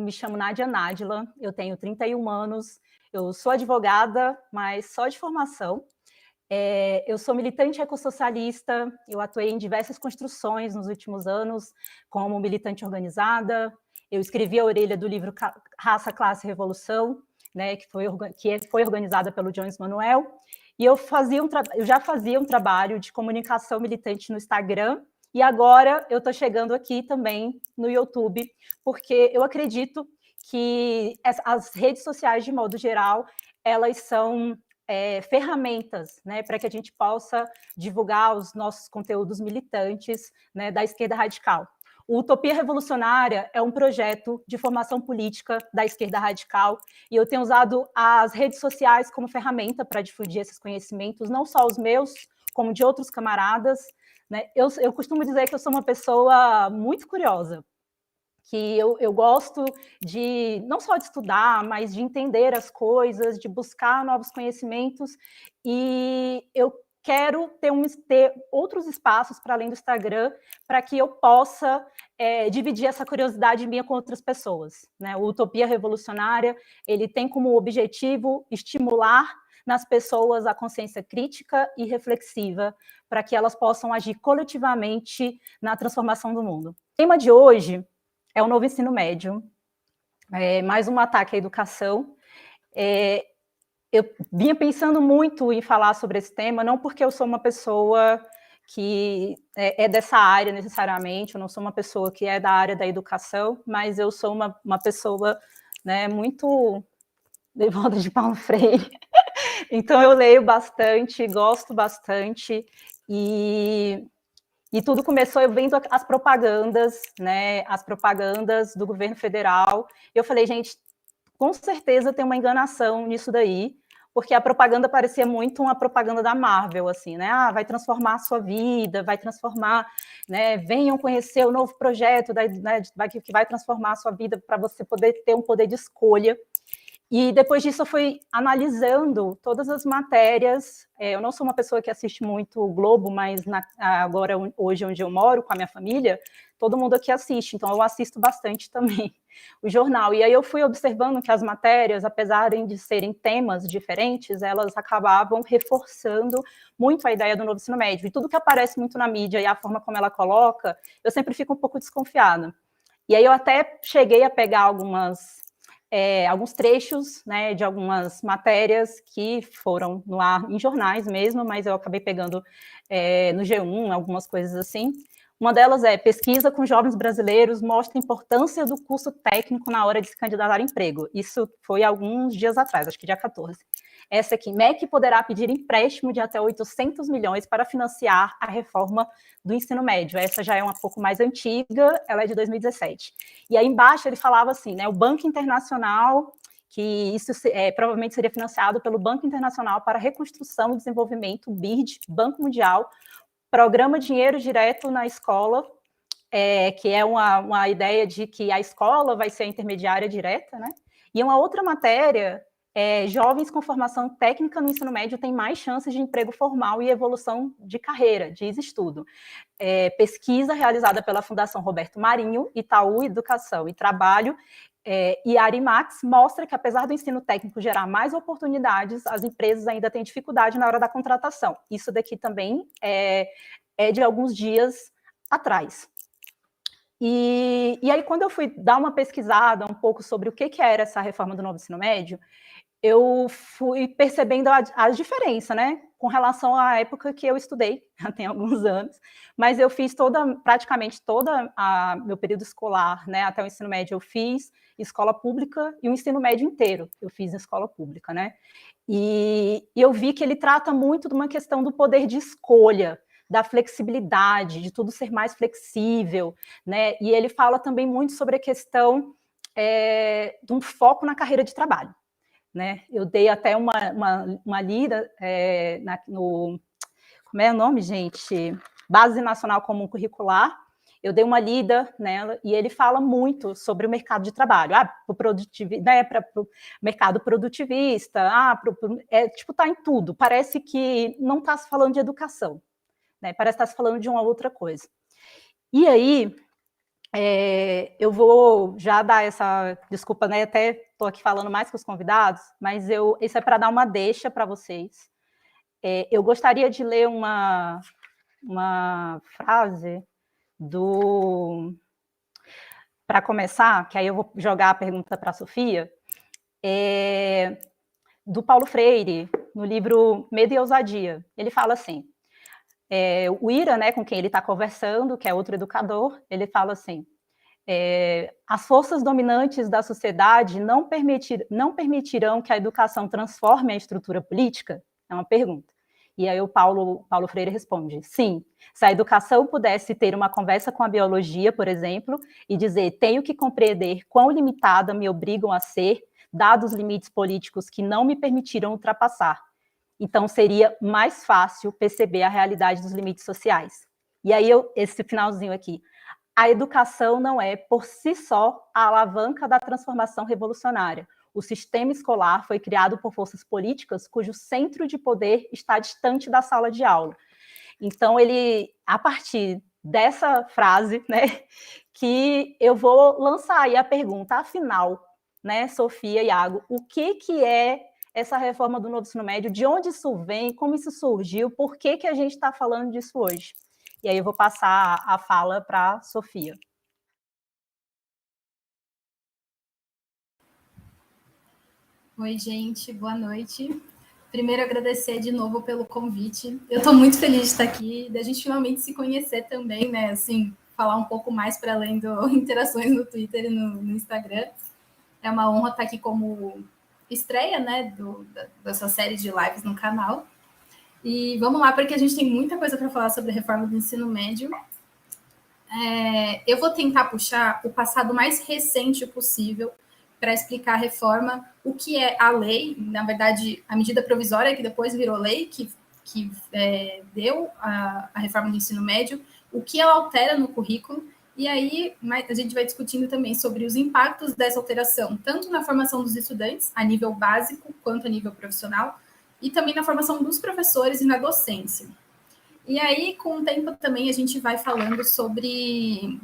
Me chamo Nádia Nádila, eu tenho 31 anos, eu sou advogada, mas só de formação. Eu sou militante ecossocialista, eu atuei em diversas construções nos últimos anos, como militante organizada, eu escrevi a orelha do livro Raça, Classe e Revolução, né, que foi organizada pelo Jones Manuel, e eu já fazia um trabalho de comunicação militante no Instagram, e agora eu estou chegando aqui também no YouTube, porque eu acredito que as redes sociais, de modo geral, elas são ferramentas, né, para que a gente possa divulgar os nossos conteúdos militantes, né, da esquerda radical. O Utopia Revolucionária é um projeto de formação política da esquerda radical, e eu tenho usado as redes sociais como ferramenta para difundir esses conhecimentos, não só os meus, como de outros camaradas, né? Eu costumo dizer que eu sou uma pessoa muito curiosa, que eu gosto de, não só de estudar, mas de entender as coisas, de buscar novos conhecimentos, e eu quero ter outros espaços para além do Instagram, para que eu possa dividir essa curiosidade minha com outras pessoas, né? O Utopia Revolucionária, ele tem como objetivo estimular nas pessoas a consciência crítica e reflexiva, para que elas possam agir coletivamente na transformação do mundo. O tema de hoje é o novo ensino médio, mais um ataque à educação. Eu vinha pensando muito em falar sobre esse tema, não porque eu sou uma pessoa que é dessa área necessariamente, eu não sou uma pessoa que é da área da educação, mas eu sou uma pessoa, né, muito devota de Paulo Freire. Então eu leio bastante, gosto bastante, e tudo começou eu vendo as propagandas, né, as propagandas do governo federal. Eu falei, gente, com certeza tem uma enganação nisso daí, porque a propaganda parecia muito uma propaganda da Marvel, assim, né? Ah, vai transformar a sua vida, vai transformar, né? Venham conhecer o novo projeto que vai transformar a sua vida para você poder ter um poder de escolha. E depois disso eu fui analisando todas as matérias. Eu não sou uma pessoa que assiste muito o Globo, mas agora, hoje, onde eu moro, com a minha família, todo mundo aqui assiste, então eu assisto bastante também o jornal. E aí eu fui observando que as matérias, apesar de serem temas diferentes, elas acabavam reforçando muito a ideia do novo ensino médio. E tudo que aparece muito na mídia e a forma como ela coloca, eu sempre fico um pouco desconfiada. E aí eu até cheguei a pegar alguns trechos, né, de algumas matérias que foram no ar em jornais mesmo, mas eu acabei pegando no G1, algumas coisas assim. Uma delas é: pesquisa com jovens brasileiros mostra a importância do curso técnico na hora de se candidatar a emprego. Isso foi alguns dias atrás, acho que dia 14. Essa aqui: MEC poderá pedir empréstimo de até 800 milhões para financiar a reforma do ensino médio. Essa já é um pouco mais antiga, ela é de 2017. E aí embaixo ele falava assim, né, o Banco Internacional, que isso provavelmente seria financiado pelo Banco Internacional para Reconstrução e Desenvolvimento, BID, Banco Mundial, Programa Dinheiro Direto na Escola, que é uma ideia de que a escola vai ser a intermediária direta, né? E uma outra matéria, jovens com formação técnica no ensino médio têm mais chances de emprego formal e evolução de carreira, diz estudo. Pesquisa realizada pela Fundação Roberto Marinho, Itaú Educação e Trabalho, e a Arimax mostra que, apesar do ensino técnico gerar mais oportunidades, as empresas ainda têm dificuldade na hora da contratação. Isso daqui também é de alguns dias atrás. E aí, quando eu fui dar uma pesquisada um pouco sobre o que era essa reforma do novo ensino médio, eu fui percebendo a diferença, né, com relação à época que eu estudei, já tem alguns anos, mas eu fiz praticamente toda meu período escolar, né, até o ensino médio, eu fiz escola pública, e o ensino médio inteiro eu fiz escola pública, né, e eu vi que ele trata muito de uma questão do poder de escolha, da flexibilidade, de tudo ser mais flexível, né, e ele fala também muito sobre a questão de um foco na carreira de trabalho. Né? Eu dei até uma lida como é o nome, gente? Base Nacional Comum Curricular. Eu dei uma lida nela e ele fala muito sobre o mercado de trabalho, para o mercado produtivista, tá em tudo. Parece que não está se falando de educação, né? Parece que está se falando de uma outra coisa. E aí Eu vou já dar essa desculpa, né? Até estou aqui falando mais com os convidados, mas isso é para dar uma deixa para vocês. Eu gostaria de ler uma frase para começar, que aí eu vou jogar a pergunta para a Sofia, do Paulo Freire, no livro Medo e Ousadia. Ele fala assim, o Ira, né, com quem ele está conversando, que é outro educador, ele fala assim, as forças dominantes da sociedade não permitirão que a educação transforme a estrutura política? É uma pergunta. E aí o Paulo Freire responde, sim, se a educação pudesse ter uma conversa com a biologia, por exemplo, e dizer, tenho que compreender quão limitada me obrigam a ser, dados os limites políticos que não me permitiram ultrapassar. Então seria mais fácil perceber a realidade dos limites sociais. E aí esse finalzinho aqui, a educação não é, por si só, a alavanca da transformação revolucionária. O sistema escolar foi criado por forças políticas cujo centro de poder está distante da sala de aula. Então, a partir dessa frase, né, que eu vou lançar aí a pergunta, afinal, né, Sofia e Iago, o que é essa reforma do novo ensino médio? De onde isso vem? Como isso surgiu? Por que a gente está falando disso hoje? E aí eu vou passar a fala para a Sofia. Oi, gente, boa noite. Primeiro, agradecer de novo pelo convite. Eu estou muito feliz de estar aqui, da gente finalmente se conhecer também, né? Assim, falar um pouco mais para além das interações no Twitter e no Instagram. É uma honra estar aqui como estreia, né, dessa série de lives no canal. E vamos lá, porque a gente tem muita coisa para falar sobre a reforma do ensino médio. Eu vou tentar puxar o passado mais recente possível para explicar a reforma, o que é a lei, na verdade, a medida provisória que depois virou lei, que deu a reforma do ensino médio, o que ela altera no currículo, e aí a gente vai discutindo também sobre os impactos dessa alteração, tanto na formação dos estudantes, a nível básico, quanto a nível profissional, e também na formação dos professores e na docência. E aí, com o tempo também, a gente vai falando sobre...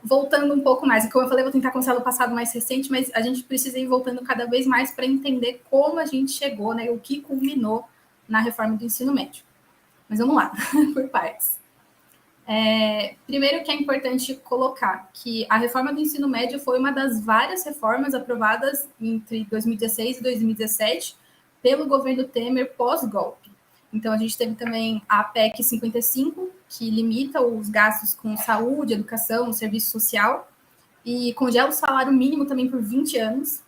Voltando um pouco mais, como eu falei, vou tentar começar do passado mais recente, mas a gente precisa ir voltando cada vez mais para entender como a gente chegou, né, o que culminou na reforma do ensino médio. Mas vamos lá, por partes. Primeiro que é importante colocar que a reforma do ensino médio foi uma das várias reformas aprovadas entre 2016 e 2017 pelo governo Temer pós-golpe. Então, a gente teve também a PEC 55, que limita os gastos com saúde, educação, serviço social, e congela o salário mínimo também por 20 anos.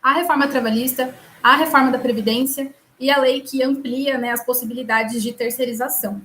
A reforma trabalhista, a reforma da Previdência e a lei que amplia, né, as possibilidades de terceirização.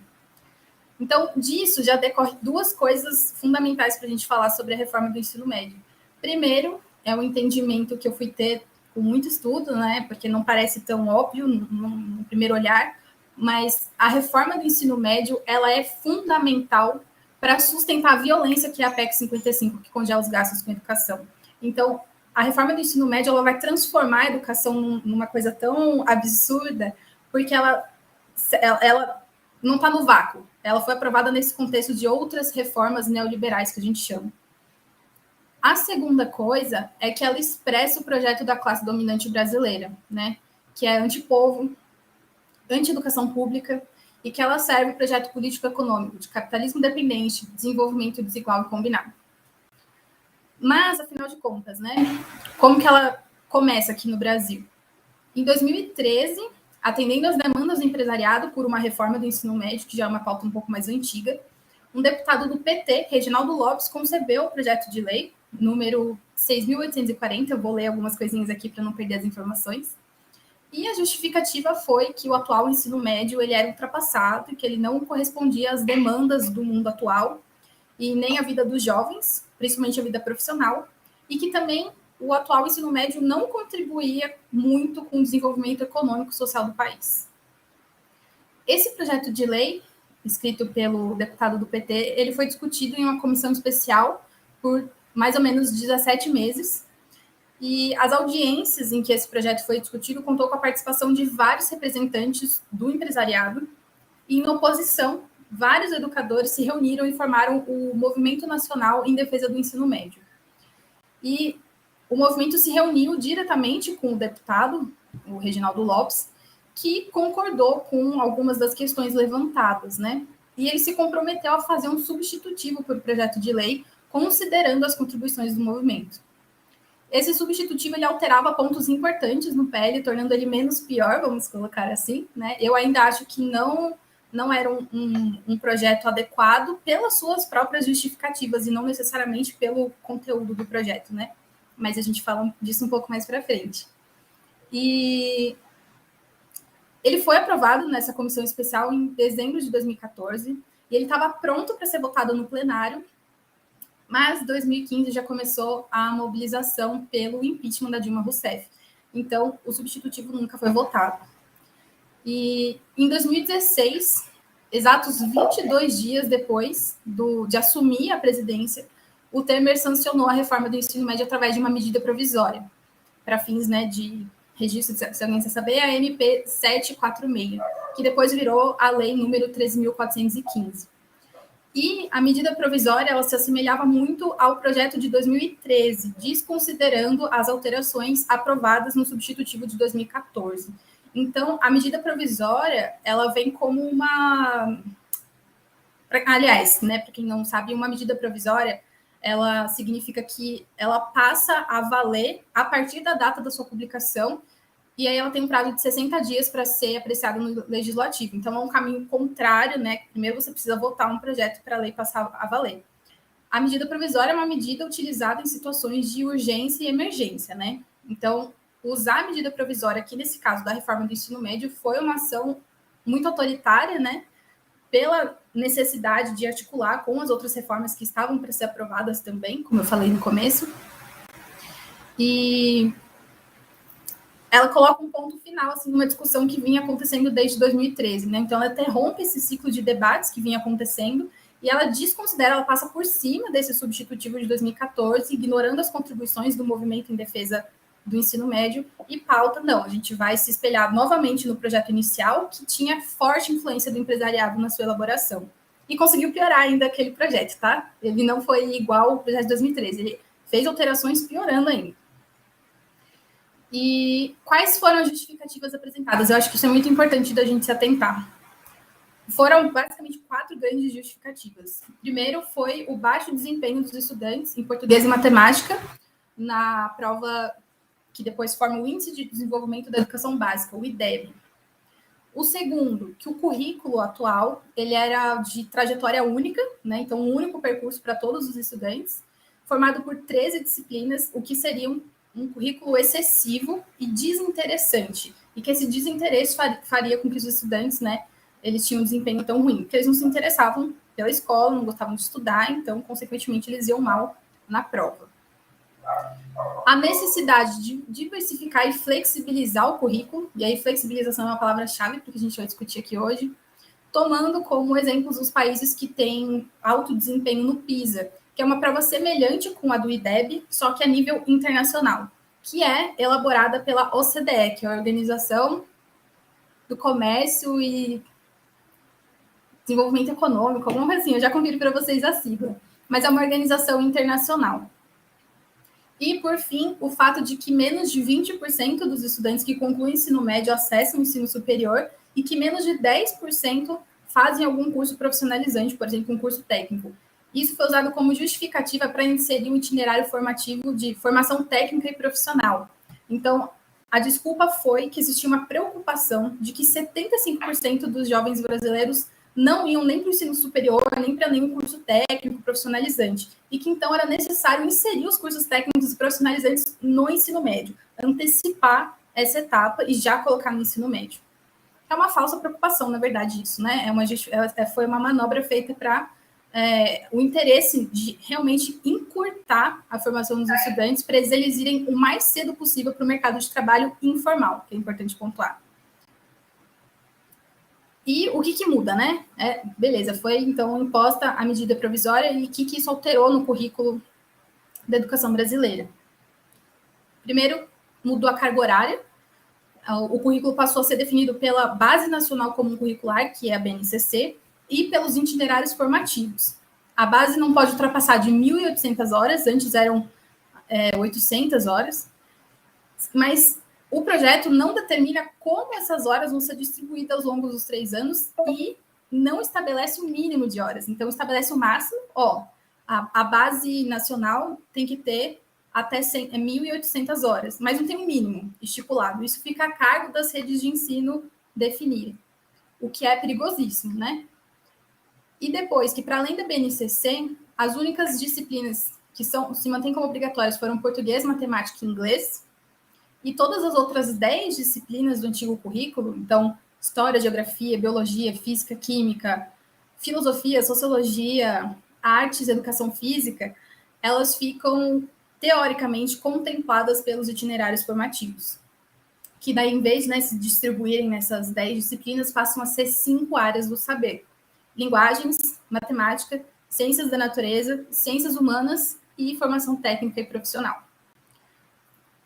Então, disso já decorre duas coisas fundamentais para a gente falar sobre a reforma do ensino médio. Primeiro, é o entendimento que eu fui ter com muito estudo, né, porque não parece tão óbvio no primeiro olhar, mas a reforma do ensino médio ela é fundamental para sustentar a violência que é a PEC 55, que congela os gastos com educação. Então, a reforma do ensino médio ela vai transformar a educação numa coisa tão absurda, porque ela não está no vácuo. Ela foi aprovada nesse contexto de outras reformas neoliberais que a gente chama. A segunda coisa é que ela expressa o projeto da classe dominante brasileira, né? Que é antipovo, anti-educação pública, e que ela serve o projeto político-econômico de capitalismo dependente, desenvolvimento desigual e combinado. Mas, afinal de contas, né? Como que ela começa aqui no Brasil? Em 2013, atendendo às demandas do empresariado por uma reforma do ensino médio, que já é uma pauta um pouco mais antiga, um deputado do PT, Reginaldo Lopes, concebeu o projeto de lei, número 6.840, eu vou ler algumas coisinhas aqui para não perder as informações, e a justificativa foi que o atual ensino médio ele era ultrapassado e que ele não correspondia às demandas do mundo atual e nem à vida dos jovens, principalmente a vida profissional, e que também o atual ensino médio não contribuía muito com o desenvolvimento econômico e social do país. Esse projeto de lei, escrito pelo deputado do PT, ele foi discutido em uma comissão especial por mais ou menos 17 meses, e as audiências em que esse projeto foi discutido contou com a participação de vários representantes do empresariado, e em oposição vários educadores se reuniram e formaram o Movimento Nacional em Defesa do Ensino Médio. E o movimento se reuniu diretamente com o deputado, o Reginaldo Lopes, que concordou com algumas das questões levantadas, né? E ele se comprometeu a fazer um substitutivo para o projeto de lei, considerando as contribuições do movimento. Esse substitutivo ele alterava pontos importantes no PL, tornando ele menos pior, vamos colocar assim, né? Eu ainda acho que não era um projeto adequado pelas suas próprias justificativas e não necessariamente pelo conteúdo do projeto, né? Mas a gente fala disso um pouco mais para frente. E ele foi aprovado nessa comissão especial em dezembro de 2014 e ele estava pronto para ser votado no plenário, mas 2015 já começou a mobilização pelo impeachment da Dilma Rousseff. Então, o substitutivo nunca foi votado. E em 2016, exatos 22 dias depois de assumir a presidência, o Temer sancionou a reforma do ensino médio através de uma medida provisória, para fins, né, de registro, se alguém quer saber, a MP 746, que depois virou a lei número 13.415. E a medida provisória ela se assemelhava muito ao projeto de 2013, desconsiderando as alterações aprovadas no substitutivo de 2014. Então, a medida provisória ela vem como uma... Aliás, né, para quem não sabe, uma medida provisória ela significa que ela passa a valer a partir da data da sua publicação, e aí ela tem um prazo de 60 dias para ser apreciada no legislativo. Então, é um caminho contrário, né? Primeiro você precisa votar um projeto para a lei passar a valer. A medida provisória é uma medida utilizada em situações de urgência e emergência, né? Então, usar a medida provisória aqui, nesse caso da reforma do ensino médio, foi uma ação muito autoritária, né? Pela necessidade de articular com as outras reformas que estavam para ser aprovadas também, como eu falei no começo. E ela coloca um ponto final, assim, numa discussão que vinha acontecendo desde 2013, né? Então, ela interrompe esse ciclo de debates que vinha acontecendo e ela desconsidera, ela passa por cima desse substitutivo de 2014, ignorando as contribuições do movimento em defesa do ensino médio e pauta, não, a gente vai se espelhar novamente no projeto inicial, que tinha forte influência do empresariado na sua elaboração. E conseguiu piorar ainda aquele projeto, tá? Ele não foi igual ao projeto de 2013, ele fez alterações piorando ainda. E quais foram as justificativas apresentadas? Eu acho que isso é muito importante da gente se atentar. Foram basicamente 4 grandes justificativas. Primeiro foi o baixo desempenho dos estudantes em português e matemática na prova que depois forma o Índice de Desenvolvimento da Educação Básica, o IDEB. O segundo, que o currículo atual ele era de trajetória única, né? Então um único percurso para todos os estudantes, formado por 13 disciplinas, o que seria um currículo excessivo e desinteressante, e que esse desinteresse faria com que os estudantes, né, eles tinham um desempenho tão ruim, porque eles não se interessavam pela escola, não gostavam de estudar, então, consequentemente, eles iam mal na prova. A necessidade de diversificar e flexibilizar o currículo, e aí flexibilização é uma palavra-chave porque a gente vai discutir aqui hoje, tomando como exemplos os países que têm alto desempenho no PISA, que é uma prova semelhante com a do IDEB, só que a nível internacional, que é elaborada pela OCDE, que é a Organização do Comércio e Desenvolvimento Econômico, alguma coisa assim, eu já confiro para vocês a sigla, mas é uma organização internacional. E, por fim, o fato de que menos de 20% dos estudantes que concluem o ensino médio acessam o ensino superior e que menos de 10% fazem algum curso profissionalizante, por exemplo, um curso técnico. Isso foi usado como justificativa para inserir um itinerário formativo de formação técnica e profissional. Então, a desculpa foi que existia uma preocupação de que 75% dos jovens brasileiros não iam nem para o ensino superior, nem para nenhum curso técnico profissionalizante, e que então era necessário inserir os cursos técnicos e profissionalizantes no ensino médio, antecipar essa etapa e já colocar no ensino médio. É uma falsa preocupação, na verdade, isso, né? Foi uma manobra feita para o interesse de realmente encurtar a formação dos estudantes para eles irem o mais cedo possível para o mercado de trabalho informal, que é importante pontuar. E o que muda, né? Beleza, foi então imposta a medida provisória e o que isso alterou no currículo da educação brasileira? Primeiro, mudou a carga horária. O currículo passou a ser definido pela Base Nacional Comum Curricular, que é a BNCC, e pelos itinerários formativos. A base não pode ultrapassar de 1.800 horas, antes eram 800 horas, mas o projeto não determina como essas horas vão ser distribuídas ao longo dos 3 anos e não estabelece o mínimo de horas. Então, estabelece o máximo, a base nacional tem que ter até 1.800 horas, mas não tem um mínimo estipulado. Isso fica a cargo das redes de ensino definirem, o que é perigosíssimo, né? E depois, que para além da BNCC, as únicas disciplinas que se mantêm como obrigatórias foram português, matemática e inglês, e todas as outras 10 disciplinas do antigo currículo, então, história, geografia, biologia, física, química, filosofia, sociologia, artes, educação física, elas ficam, teoricamente, contempladas pelos itinerários formativos, que daí, em vez de se distribuírem nessas 10 disciplinas, passam a ser 5 áreas do saber: linguagens, matemática, ciências da natureza, ciências humanas e formação técnica e profissional.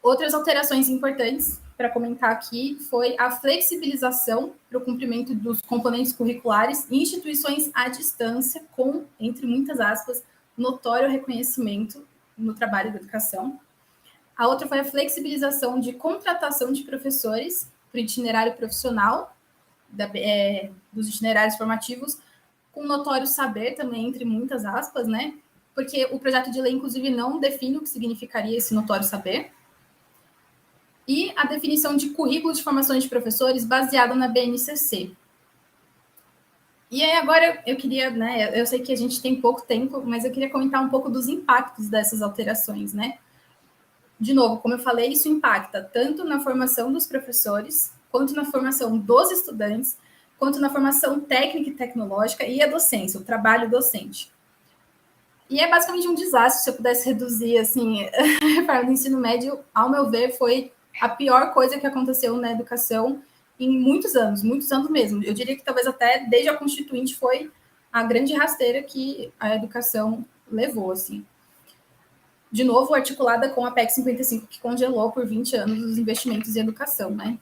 Outras alterações importantes para comentar aqui foi a flexibilização para o cumprimento dos componentes curriculares em instituições à distância, com, entre muitas aspas, notório reconhecimento no trabalho da educação. A outra foi a flexibilização de contratação de professores para o itinerário profissional, dos itinerários formativos, com notório saber também, entre muitas aspas, né? Porque o projeto de lei, inclusive, não define o que significaria esse notório saber. E a definição de currículo de formação de professores baseado na BNCC. E aí agora eu queria, né, eu sei que a gente tem pouco tempo, mas eu queria comentar um pouco dos impactos dessas alterações, né? De novo, como eu falei, isso impacta tanto na formação dos professores, quanto na formação dos estudantes, quanto na formação técnica e tecnológica e a docência, o trabalho docente. E é basicamente um desastre. Se eu pudesse reduzir, assim, a reforma do ensino médio, ao meu ver, foi a pior coisa que aconteceu na educação em muitos anos mesmo. Eu diria que talvez até desde a Constituinte foi a grande rasteira que a educação levou, assim. De novo, articulada com a PEC 55, que congelou por 20 anos os investimentos em educação, né?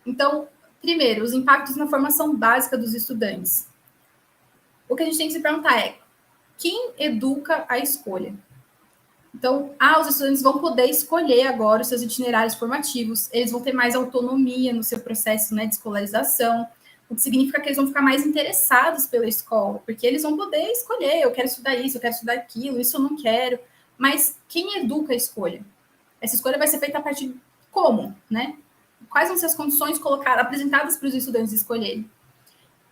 Então, primeiro, os impactos na formação básica dos estudantes. O que a gente tem que se perguntar é: quem educa a escolha? Então, os estudantes vão poder escolher agora os seus itinerários formativos, eles vão ter mais autonomia no seu processo, né, de escolarização, o que significa que eles vão ficar mais interessados pela escola, porque eles vão poder escolher: eu quero estudar isso, eu quero estudar aquilo, isso eu não quero. Mas quem educa a escolha? Essa escolha vai ser feita a partir de como, né? Quais vão ser as condições apresentadas para os estudantes escolherem?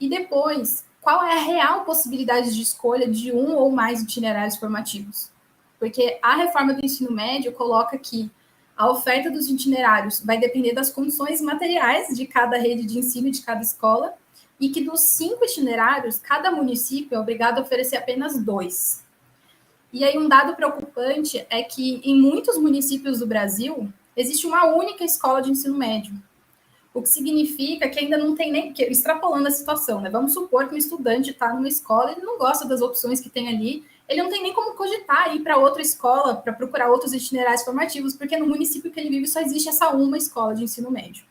E depois, qual é a real possibilidade de escolha de um ou mais itinerários formativos? Porque a reforma do ensino médio coloca que a oferta dos itinerários vai depender das condições materiais de cada rede de ensino e de cada escola, e que dos 5 itinerários, cada município é obrigado a oferecer apenas 2. E aí um dado preocupante é que em muitos municípios do Brasil existe uma única escola de ensino médio, o que significa que ainda não tem nem, extrapolando a situação, né? Vamos supor que um estudante está numa escola e ele não gosta das opções que tem ali, ele não tem nem como cogitar ir para outra escola para procurar outros itinerários formativos, porque no município que ele vive só existe essa uma escola de ensino médio.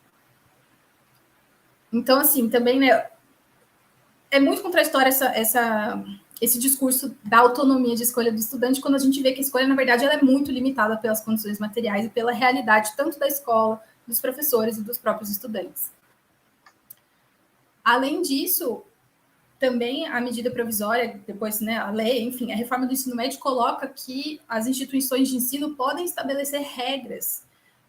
Então, assim, também, né, é muito contraditório esse discurso da autonomia de escolha do estudante, quando a gente vê que a escolha, na verdade, ela é muito limitada pelas condições materiais e pela realidade tanto da escola, dos professores e dos próprios estudantes. Além disso, também a medida provisória, depois, né, a lei, enfim, a reforma do ensino médio coloca que as instituições de ensino podem estabelecer regras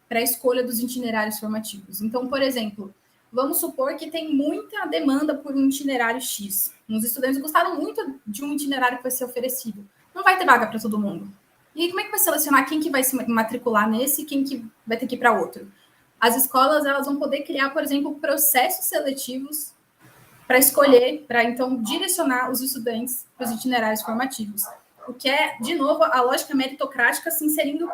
para a escolha dos itinerários formativos. Então, por exemplo, vamos supor que tem muita demanda por um itinerário X. Os estudantes gostaram muito de um itinerário que vai ser oferecido. Não vai ter vaga para todo mundo. E aí, como é que vai selecionar quem que vai se matricular nesse e quem que vai ter que ir para outro? As escolas, elas vão poder criar, por exemplo, processos seletivos para escolher, para então direcionar os estudantes para os itinerários formativos. O que é, de novo, a lógica meritocrática se inserindo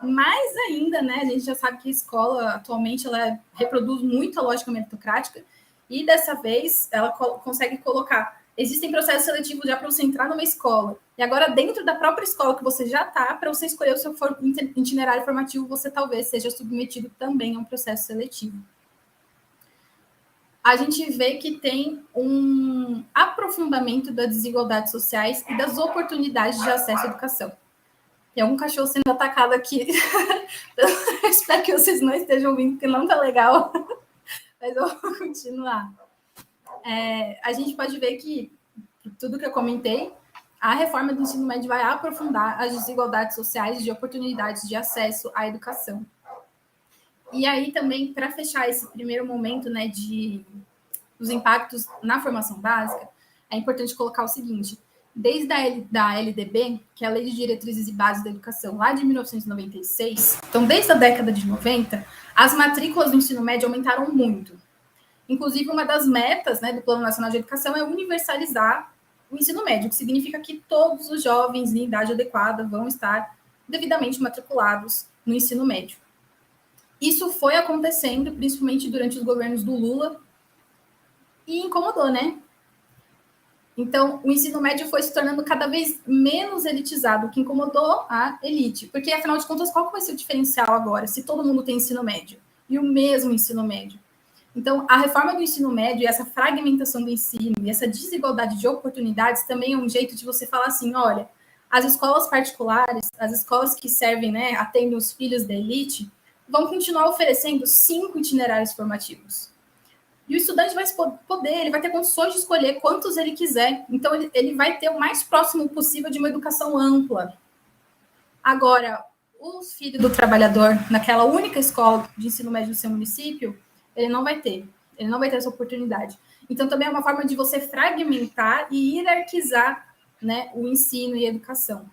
mais ainda, né? A gente já sabe que a escola, atualmente, ela reproduz muito a lógica meritocrática e, dessa vez, ela consegue colocar: existem processos seletivos já para você entrar numa escola, e agora, dentro da própria escola que você já está, para você escolher o seu itinerário formativo, você talvez seja submetido também a um processo seletivo. a gente vê que tem um aprofundamento das desigualdades sociais e das oportunidades de acesso à educação. Tem algum cachorro sendo atacado aqui. Eu espero que vocês não estejam ouvindo, porque não tá legal. Mas eu vou continuar. A gente pode ver que tudo que eu comentei, a reforma do ensino médio vai aprofundar as desigualdades sociais de oportunidades de acesso à educação. E aí também, para fechar esse primeiro momento, né, dos impactos na formação básica, é importante colocar o seguinte: desde da LDB, que é a Lei de Diretrizes e Bases da Educação, lá de 1996, então desde a década de 90, as matrículas do ensino médio aumentaram muito. Inclusive, uma das metas, né, do Plano Nacional de Educação é universalizar o ensino médio, que significa que todos os jovens em idade adequada vão estar devidamente matriculados no ensino médio. Isso foi acontecendo, principalmente durante os governos do Lula, e incomodou, né? Então, o ensino médio foi se tornando cada vez menos elitizado, o que incomodou a elite. Porque, afinal de contas, qual que vai ser o diferencial agora, se todo mundo tem ensino médio? E o mesmo ensino médio? Então, a reforma do ensino médio e essa fragmentação do ensino e essa desigualdade de oportunidades também é um jeito de você falar assim, olha, as escolas particulares, as escolas que servem, né, atendem os filhos da elite, vão continuar oferecendo 5 itinerários formativos. E o estudante vai poder, ele vai ter condições de escolher quantos ele quiser. Então, ele vai ter o mais próximo possível de uma educação ampla. Agora, o filho do trabalhador, naquela única escola de ensino médio do seu município, ele não vai ter essa oportunidade. Então, também é uma forma de você fragmentar e hierarquizar, né, o ensino e a educação.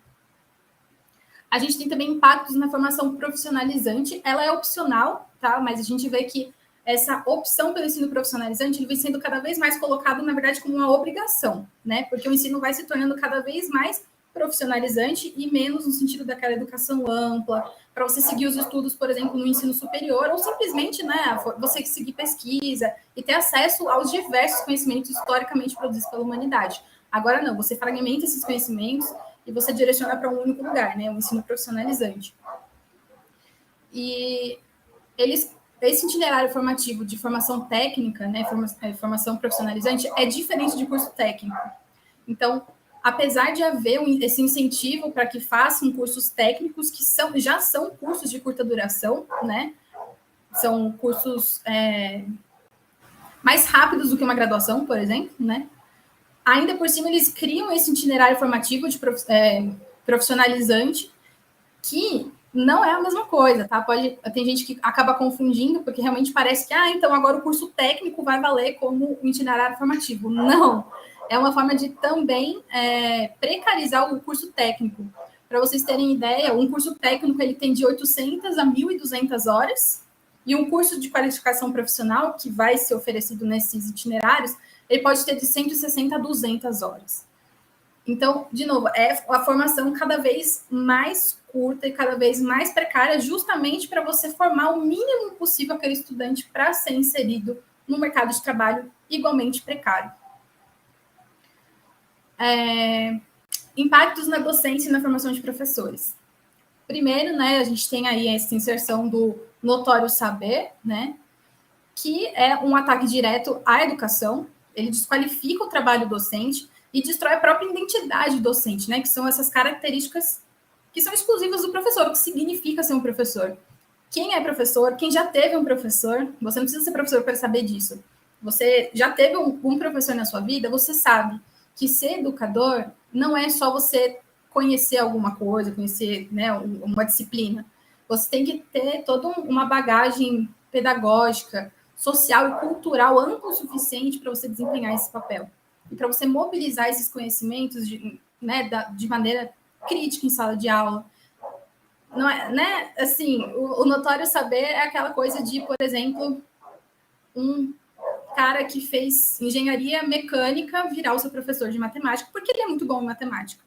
A gente tem também impactos na formação profissionalizante. Ela é opcional, tá? Mas a gente vê que essa opção pelo ensino profissionalizante ele vem sendo cada vez mais colocado, na verdade, como uma obrigação, né? Porque o ensino vai se tornando cada vez mais profissionalizante e menos no sentido daquela educação ampla, para você seguir os estudos, por exemplo, no ensino superior, ou simplesmente, né, você seguir pesquisa e ter acesso aos diversos conhecimentos historicamente produzidos pela humanidade. Agora não, você fragmenta esses conhecimentos e você direciona para um único lugar, né, o ensino profissionalizante. E esse itinerário formativo de formação técnica, né, formação profissionalizante, é diferente de curso técnico. Então, apesar de haver esse incentivo para que façam cursos técnicos, que já são cursos de curta duração, né, são cursos mais rápidos do que uma graduação, por exemplo, né, ainda por cima eles criam esse itinerário formativo de profissionalizante, que não é a mesma coisa, tá? Tem gente que acaba confundindo, porque realmente parece que, então agora o curso técnico vai valer como um itinerário formativo. Não, é uma forma de também precarizar o curso técnico. Para vocês terem ideia, um curso técnico ele tem de 800 a 1.200 horas, e um curso de qualificação profissional, que vai ser oferecido nesses itinerários, ele pode ter de 160 a 200 horas. Então, de novo, é a formação cada vez mais curta e cada vez mais precária, justamente para você formar o mínimo possível aquele estudante para ser inserido no mercado de trabalho igualmente precário. Impactos na docência e na formação de professores. Primeiro, né, a gente tem aí essa inserção do notório saber, né, que é um ataque direto à educação. Ele desqualifica o trabalho docente e destrói a própria identidade docente, né, que são essas características que são exclusivas do professor, o que significa ser um professor. Quem é professor, quem já teve um professor, você não precisa ser professor para saber disso. Você já teve um professor na sua vida, você sabe que ser educador não é só você conhecer alguma coisa, conhecer, né, uma disciplina. Você tem que ter toda uma bagagem pedagógica, social e cultural ampla o suficiente para você desempenhar esse papel. E para você mobilizar esses conhecimentos de maneira crítica em sala de aula. Não é, né? Assim, o notório saber é aquela coisa de, por exemplo, um cara que fez engenharia mecânica virar o seu professor de matemática, porque ele é muito bom em matemática.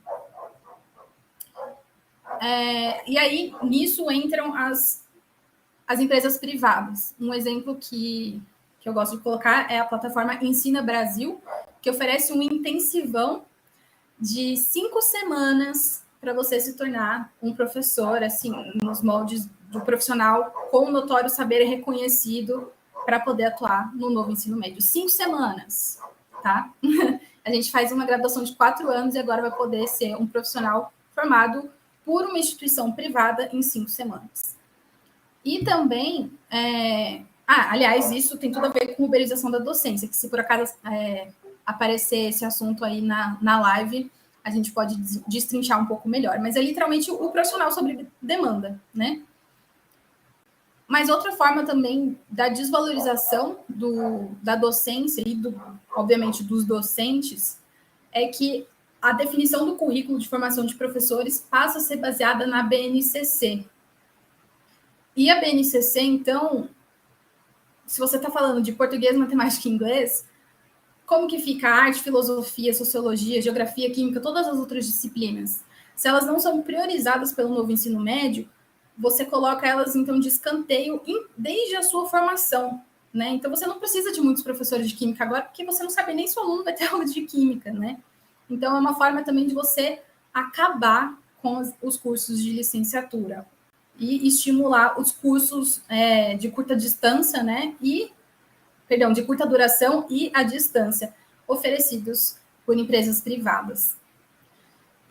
E aí, nisso entram as empresas privadas. Um exemplo que eu gosto de colocar é a plataforma Ensina Brasil, que oferece um intensivão de 5 semanas para você se tornar um professor, assim, nos moldes do profissional com notório saber reconhecido para poder atuar no novo ensino médio. 5 semanas, tá? A gente faz uma graduação de 4 anos e agora vai poder ser um profissional formado por uma instituição privada em 5 semanas. E também, aliás, isso tem tudo a ver com uberização da docência, que se por acaso aparecer esse assunto aí na live, a gente pode destrinchar um pouco melhor. Mas é literalmente o profissional sobre demanda, né? Mas outra forma também da desvalorização da docência e, obviamente, dos docentes é que a definição do currículo de formação de professores passa a ser baseada na BNCC. E a BNCC, então, se você está falando de português, matemática e inglês, como que fica a arte, filosofia, sociologia, geografia, química, todas as outras disciplinas? Se elas não são priorizadas pelo novo ensino médio, você coloca elas, então, de escanteio desde a sua formação, né? Então, você não precisa de muitos professores de química agora, porque você não sabe nem se o aluno vai ter aula de química, né? Então, é uma forma também de você acabar com os cursos de licenciatura e estimular os cursos de curta distância, né? De curta duração e à distância, oferecidos por empresas privadas.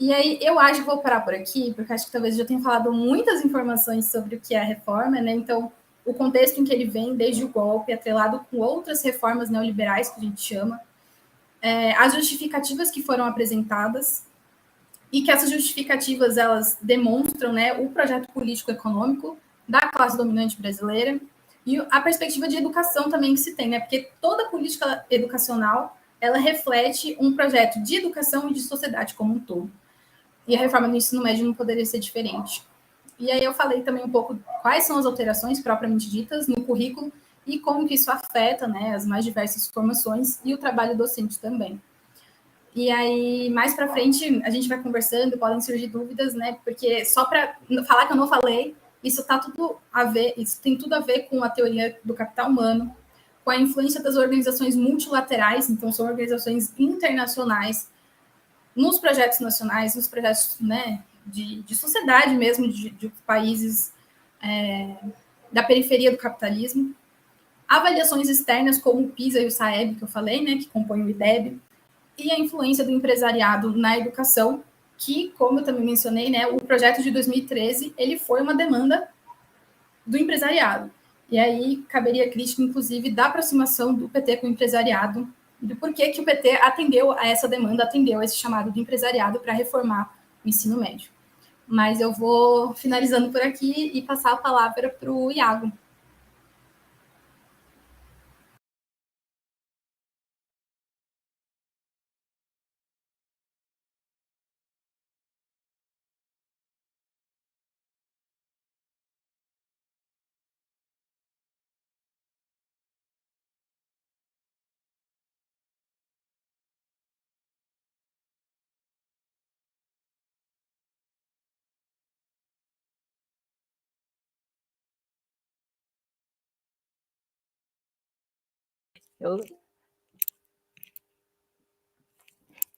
E aí, eu acho que vou parar por aqui, porque acho que talvez eu já tenha falado muitas informações sobre o que é a reforma, né? Então, o contexto em que ele vem, desde o golpe, atrelado com outras reformas neoliberais, que a gente chama, as justificativas que foram apresentadas, e que essas justificativas, elas demonstram, né, o projeto político-econômico da classe dominante brasileira, e a perspectiva de educação também que se tem, né? Porque toda política educacional, ela reflete um projeto de educação e de sociedade como um todo. E a reforma do ensino médio não poderia ser diferente. E aí eu falei também um pouco quais são as alterações propriamente ditas no currículo e como que isso afeta, né, as mais diversas formações e o trabalho docente também. E aí, mais para frente, a gente vai conversando, podem surgir dúvidas, né? Porque só para falar que eu não falei, isso tem tudo a ver com a teoria do capital humano, com a influência das organizações multilaterais, então são organizações internacionais, nos projetos nacionais, nos projetos, né, de sociedade mesmo, de países da periferia do capitalismo. Avaliações externas, como o PISA e o SAEB, que eu falei, né, que compõem o IDEB, e a influência do empresariado na educação, que, como eu também mencionei, né, o projeto de 2013, ele foi uma demanda do empresariado. E aí caberia crítica, inclusive, da aproximação do PT com o empresariado, e do porquê que o PT atendeu a essa demanda, atendeu a esse chamado do empresariado para reformar o ensino médio. Mas eu vou finalizando por aqui e passar a palavra para o Iago.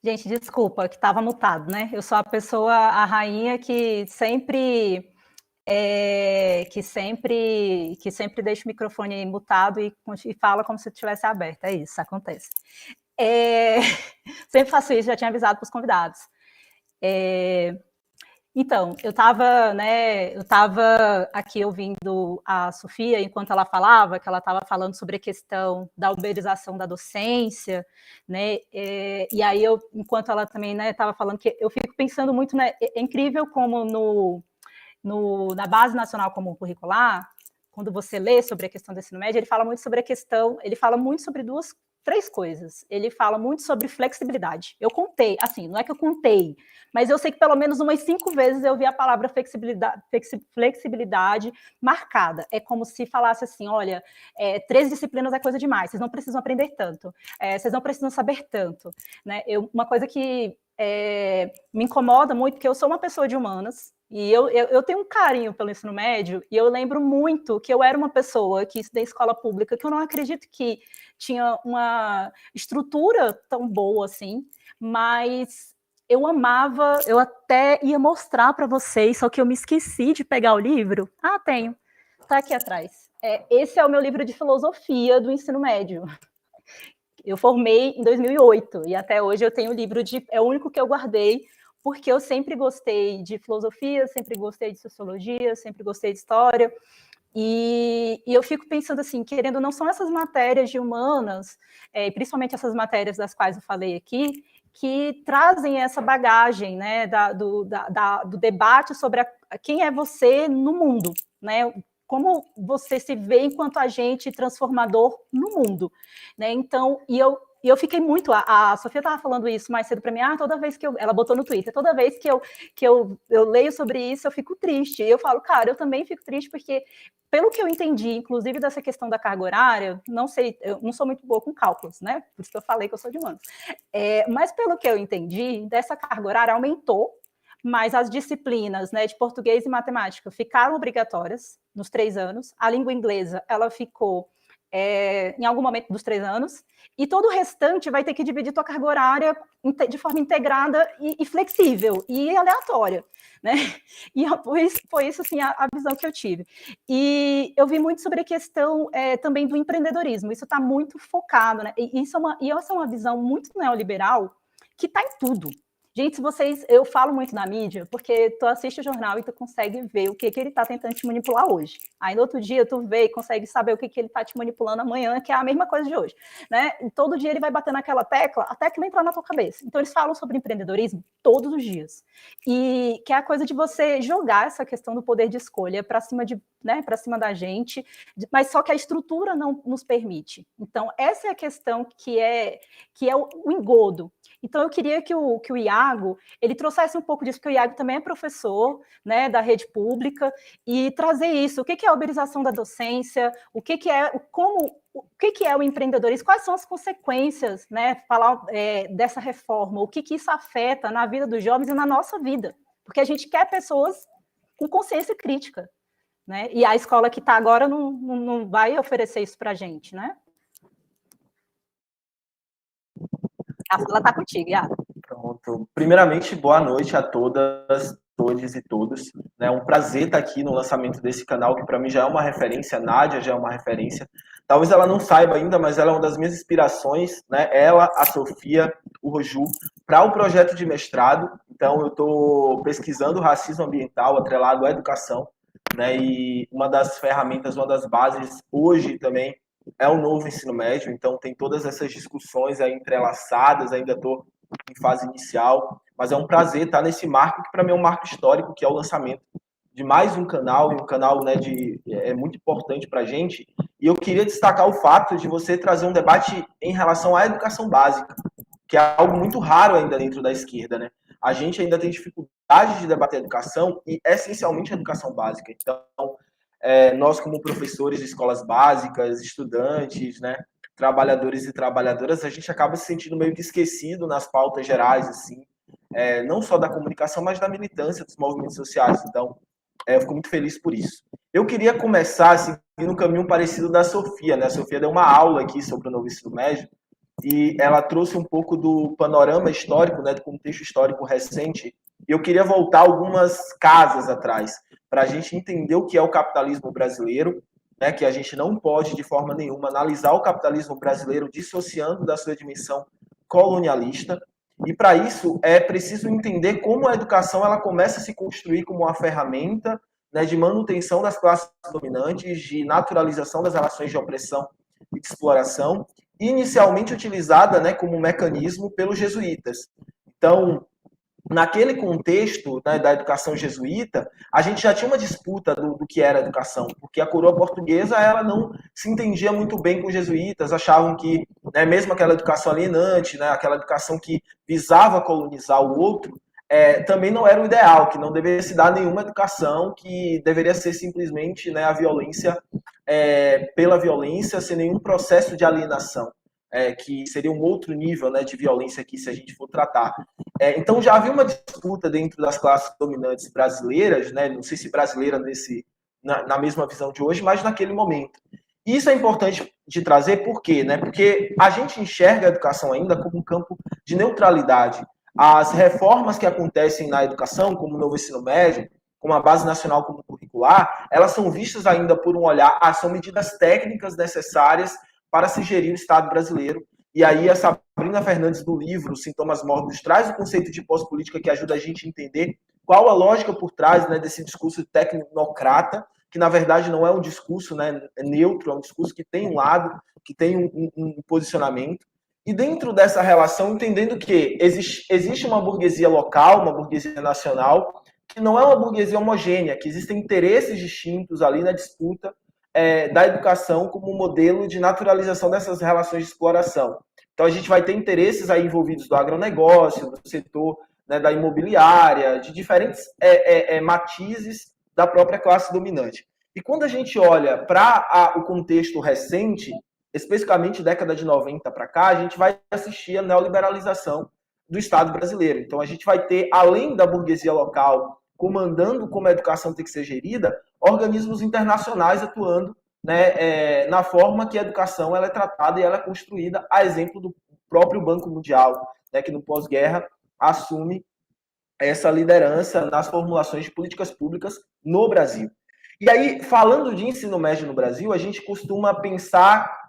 Gente, desculpa, que estava mutado, né? Eu sou a rainha que sempre deixa o microfone mutado e fala como se estivesse aberto. É isso, acontece. Sempre faço isso, já tinha avisado para os convidados. Então, eu estava aqui ouvindo a Sofia enquanto ela falava, que ela estava falando sobre a questão da uberização da docência, né? E aí enquanto ela também estava falando, que eu fico pensando muito, né? É incrível como na Base Nacional Comum Curricular, quando você lê sobre a questão do ensino médio, ele fala muito sobre três coisas. Ele fala muito sobre flexibilidade. Eu contei, assim, não é que eu contei, mas eu sei que pelo menos umas 5 vezes eu vi a palavra flexibilidade marcada. É como se falasse assim, olha, 3 disciplinas é coisa demais, vocês não precisam aprender tanto, vocês não precisam saber tanto, né? Uma coisa que me incomoda muito, porque eu sou uma pessoa de humanas, e eu tenho um carinho pelo ensino médio, e eu lembro muito que eu era uma pessoa que estudei escola pública, que eu não acredito que tinha uma estrutura tão boa assim, mas eu amava, eu até ia mostrar para vocês, só que eu me esqueci de pegar o livro. Tenho. Tá aqui atrás. Esse é o meu livro de filosofia do ensino médio. Eu formei em 2008 e até hoje eu tenho o livro é o único que eu guardei, porque eu sempre gostei de filosofia, sempre gostei de sociologia, sempre gostei de história. E eu fico pensando assim, querendo, não são essas matérias de humanas, principalmente essas matérias das quais eu falei aqui, que trazem essa bagagem, né, do debate sobre quem é você no mundo, né? Como você se vê enquanto agente transformador no mundo, né? Então, eu fiquei muito. A Sofia estava falando isso mais cedo para mim. Toda vez que ela botou no Twitter, toda vez que eu leio sobre isso, eu fico triste. E eu falo, cara, eu também fico triste porque, pelo que eu entendi, inclusive dessa questão da carga horária, não sei, eu não sou muito boa com cálculos, né? Por isso que eu falei que eu sou de humanos. Mas pelo que eu entendi, dessa carga horária aumentou, mas as disciplinas, né, de português e matemática ficaram obrigatórias nos 3 anos. A língua inglesa, ela ficou em algum momento dos 3 anos, e todo o restante vai ter que dividir tua carga horária de forma integrada e flexível, e aleatória, né? E foi isso, assim, a visão que eu tive. E eu vi muito sobre a questão também do empreendedorismo, isso está muito focado, né? E essa é uma visão muito neoliberal que está em tudo. Gente, eu falo muito na mídia, porque tu assiste o jornal e tu consegue ver o que ele está tentando te manipular hoje. Aí no outro dia tu vê e consegue saber o que ele está te manipulando amanhã, que é a mesma coisa de hoje, né? E todo dia ele vai bater naquela tecla até que entrar na tua cabeça. Então eles falam sobre empreendedorismo todos os dias. E que é a coisa de você jogar essa questão do poder de escolha para cima para cima da gente, mas só que a estrutura não nos permite. Então essa é a questão que é o engodo. Então, eu queria que o Iago, ele trouxesse um pouco disso, porque o Iago também é professor, né, da rede pública, e trazer isso, o que é a uberização da docência, o que é o empreendedorismo, quais são as consequências, né, falar dessa reforma, o que isso afeta na vida dos jovens e na nossa vida, porque a gente quer pessoas com consciência crítica, né, e a escola que está agora não vai oferecer isso para a gente, né? A sala está contigo, Iago. Pronto. Primeiramente, boa noite a todas, todos e todos. É um prazer estar aqui no lançamento desse canal, que para mim já é uma referência, a Nádia já é uma referência. Talvez ela não saiba ainda, mas ela é uma das minhas inspirações, né? Ela, a Sofia, o Roju, para o projeto de mestrado. Então, eu estou pesquisando racismo ambiental atrelado à educação, né? E uma das ferramentas, uma das bases hoje também é o novo ensino médio. Então, tem todas essas discussões aí entrelaçadas, ainda estou em fase inicial, mas é um prazer estar nesse marco, que para mim é um marco histórico, que é o lançamento de mais um canal, e um canal, né, é muito importante para a gente. E eu queria destacar o fato de você trazer um debate em relação à educação básica, que é algo muito raro ainda dentro da esquerda, né? A gente ainda tem dificuldade de debater a educação, e essencialmente a educação básica. Então, nós como professores de escolas básicas, estudantes, né, trabalhadores e trabalhadoras, a gente acaba se sentindo meio que esquecido nas pautas gerais, assim, não só da comunicação, mas da militância dos movimentos sociais. Então, eu fico muito feliz por isso. Eu queria começar assim, no caminho parecido da Sofia, né? A Sofia deu uma aula aqui sobre o novo ensino médio e ela trouxe um pouco do panorama histórico, né, do contexto histórico recente. E eu queria voltar algumas casas atrás, para a gente entender o que é o capitalismo brasileiro, né, que a gente não pode, de forma nenhuma, analisar o capitalismo brasileiro dissociando da sua dimensão colonialista. E, para isso, é preciso entender como a educação ela começa a se construir como uma ferramenta, né, de manutenção das classes dominantes, de naturalização das relações de opressão e de exploração, inicialmente utilizada, né, como um mecanismo pelos jesuítas. Então, naquele contexto, né, da educação jesuíta, a gente já tinha uma disputa do que era a educação, porque a coroa portuguesa ela não se entendia muito bem com os jesuítas, achavam que, né, mesmo aquela educação alienante, né, aquela educação que visava colonizar o outro, também não era o ideal, que não deveria se dar nenhuma educação, que deveria ser simplesmente, né, a violência pela violência, sem nenhum processo de alienação. Que seria um outro nível, né, de violência aqui, se a gente for tratar. Então, já havia uma disputa dentro das classes dominantes brasileiras, né, não sei se brasileira na mesma visão de hoje, mas naquele momento. Isso é importante de trazer, por quê? Né? Porque a gente enxerga a educação ainda como um campo de neutralidade. As reformas que acontecem na educação, como o novo ensino médio, como a Base Nacional Comum Curricular, elas são vistas ainda por um olhar, são medidas técnicas necessárias para se gerir o Estado brasileiro. E aí a Sabrina Fernandes, do livro Sintomas Mórbidos, traz o conceito de pós-política que ajuda a gente a entender qual a lógica por trás, né, desse discurso tecnocrata, que na verdade não é um discurso, né, neutro, é um discurso que tem um lado, que tem um posicionamento. E dentro dessa relação, entendendo que existe uma burguesia local, uma burguesia nacional, que não é uma burguesia homogênea, que existem interesses distintos ali na disputa da educação como modelo de naturalização dessas relações de exploração. Então a gente vai ter interesses aí envolvidos do agronegócio, do setor, né, da imobiliária, de diferentes matizes da própria classe dominante. E quando a gente olha para o contexto recente, especificamente década de 90 para cá, a gente vai assistir a neoliberalização do Estado brasileiro. Então a gente vai ter, além da burguesia local comandando como a educação tem que ser gerida, organismos internacionais atuando, né, na forma que a educação ela é tratada e ela é construída, a exemplo do próprio Banco Mundial, né, que no pós-guerra assume essa liderança nas formulações de políticas públicas no Brasil. E aí, falando de ensino médio no Brasil, a gente costuma pensar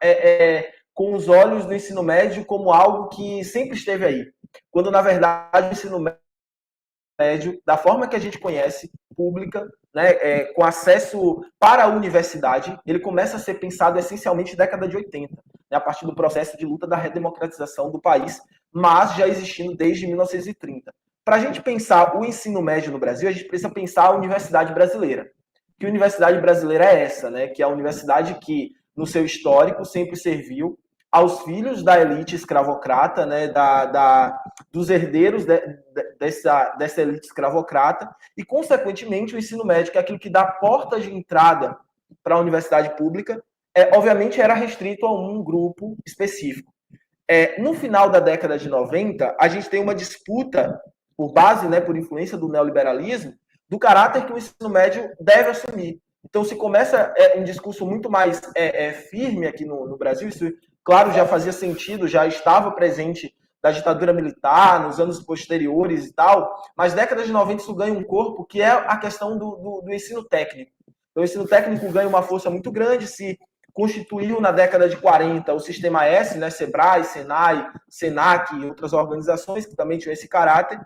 com os olhos do ensino médio como algo que sempre esteve aí, quando, na verdade, o ensino médio, da forma que a gente conhece, pública, né, com acesso para a universidade, ele começa a ser pensado essencialmente na década de 80, né, a partir do processo de luta da redemocratização do país, mas já existindo desde 1930. Para a gente pensar o ensino médio no Brasil, a gente precisa pensar a universidade brasileira. Que universidade brasileira é essa, né? Que é a universidade que, no seu histórico, sempre serviu aos filhos da elite escravocrata, né? Dos herdeiros dessa elite escravocrata, e, consequentemente, o ensino médio, que é aquilo que dá porta de entrada para a universidade pública, obviamente era restrito a um grupo específico. No final da década de 90, a gente tem uma disputa, por base, né, por influência do neoliberalismo, do caráter que o ensino médio deve assumir. Então, se começa um discurso muito mais firme aqui no Brasil, isso, claro, já fazia sentido, já estava presente da ditadura militar, nos anos posteriores e tal, mas década de 90 isso ganha um corpo, que é a questão do ensino técnico. Então, o ensino técnico ganha uma força muito grande, se constituiu na década de 40 o Sistema S, né, Sebrae, Senai, Senac e outras organizações que também tinham esse caráter.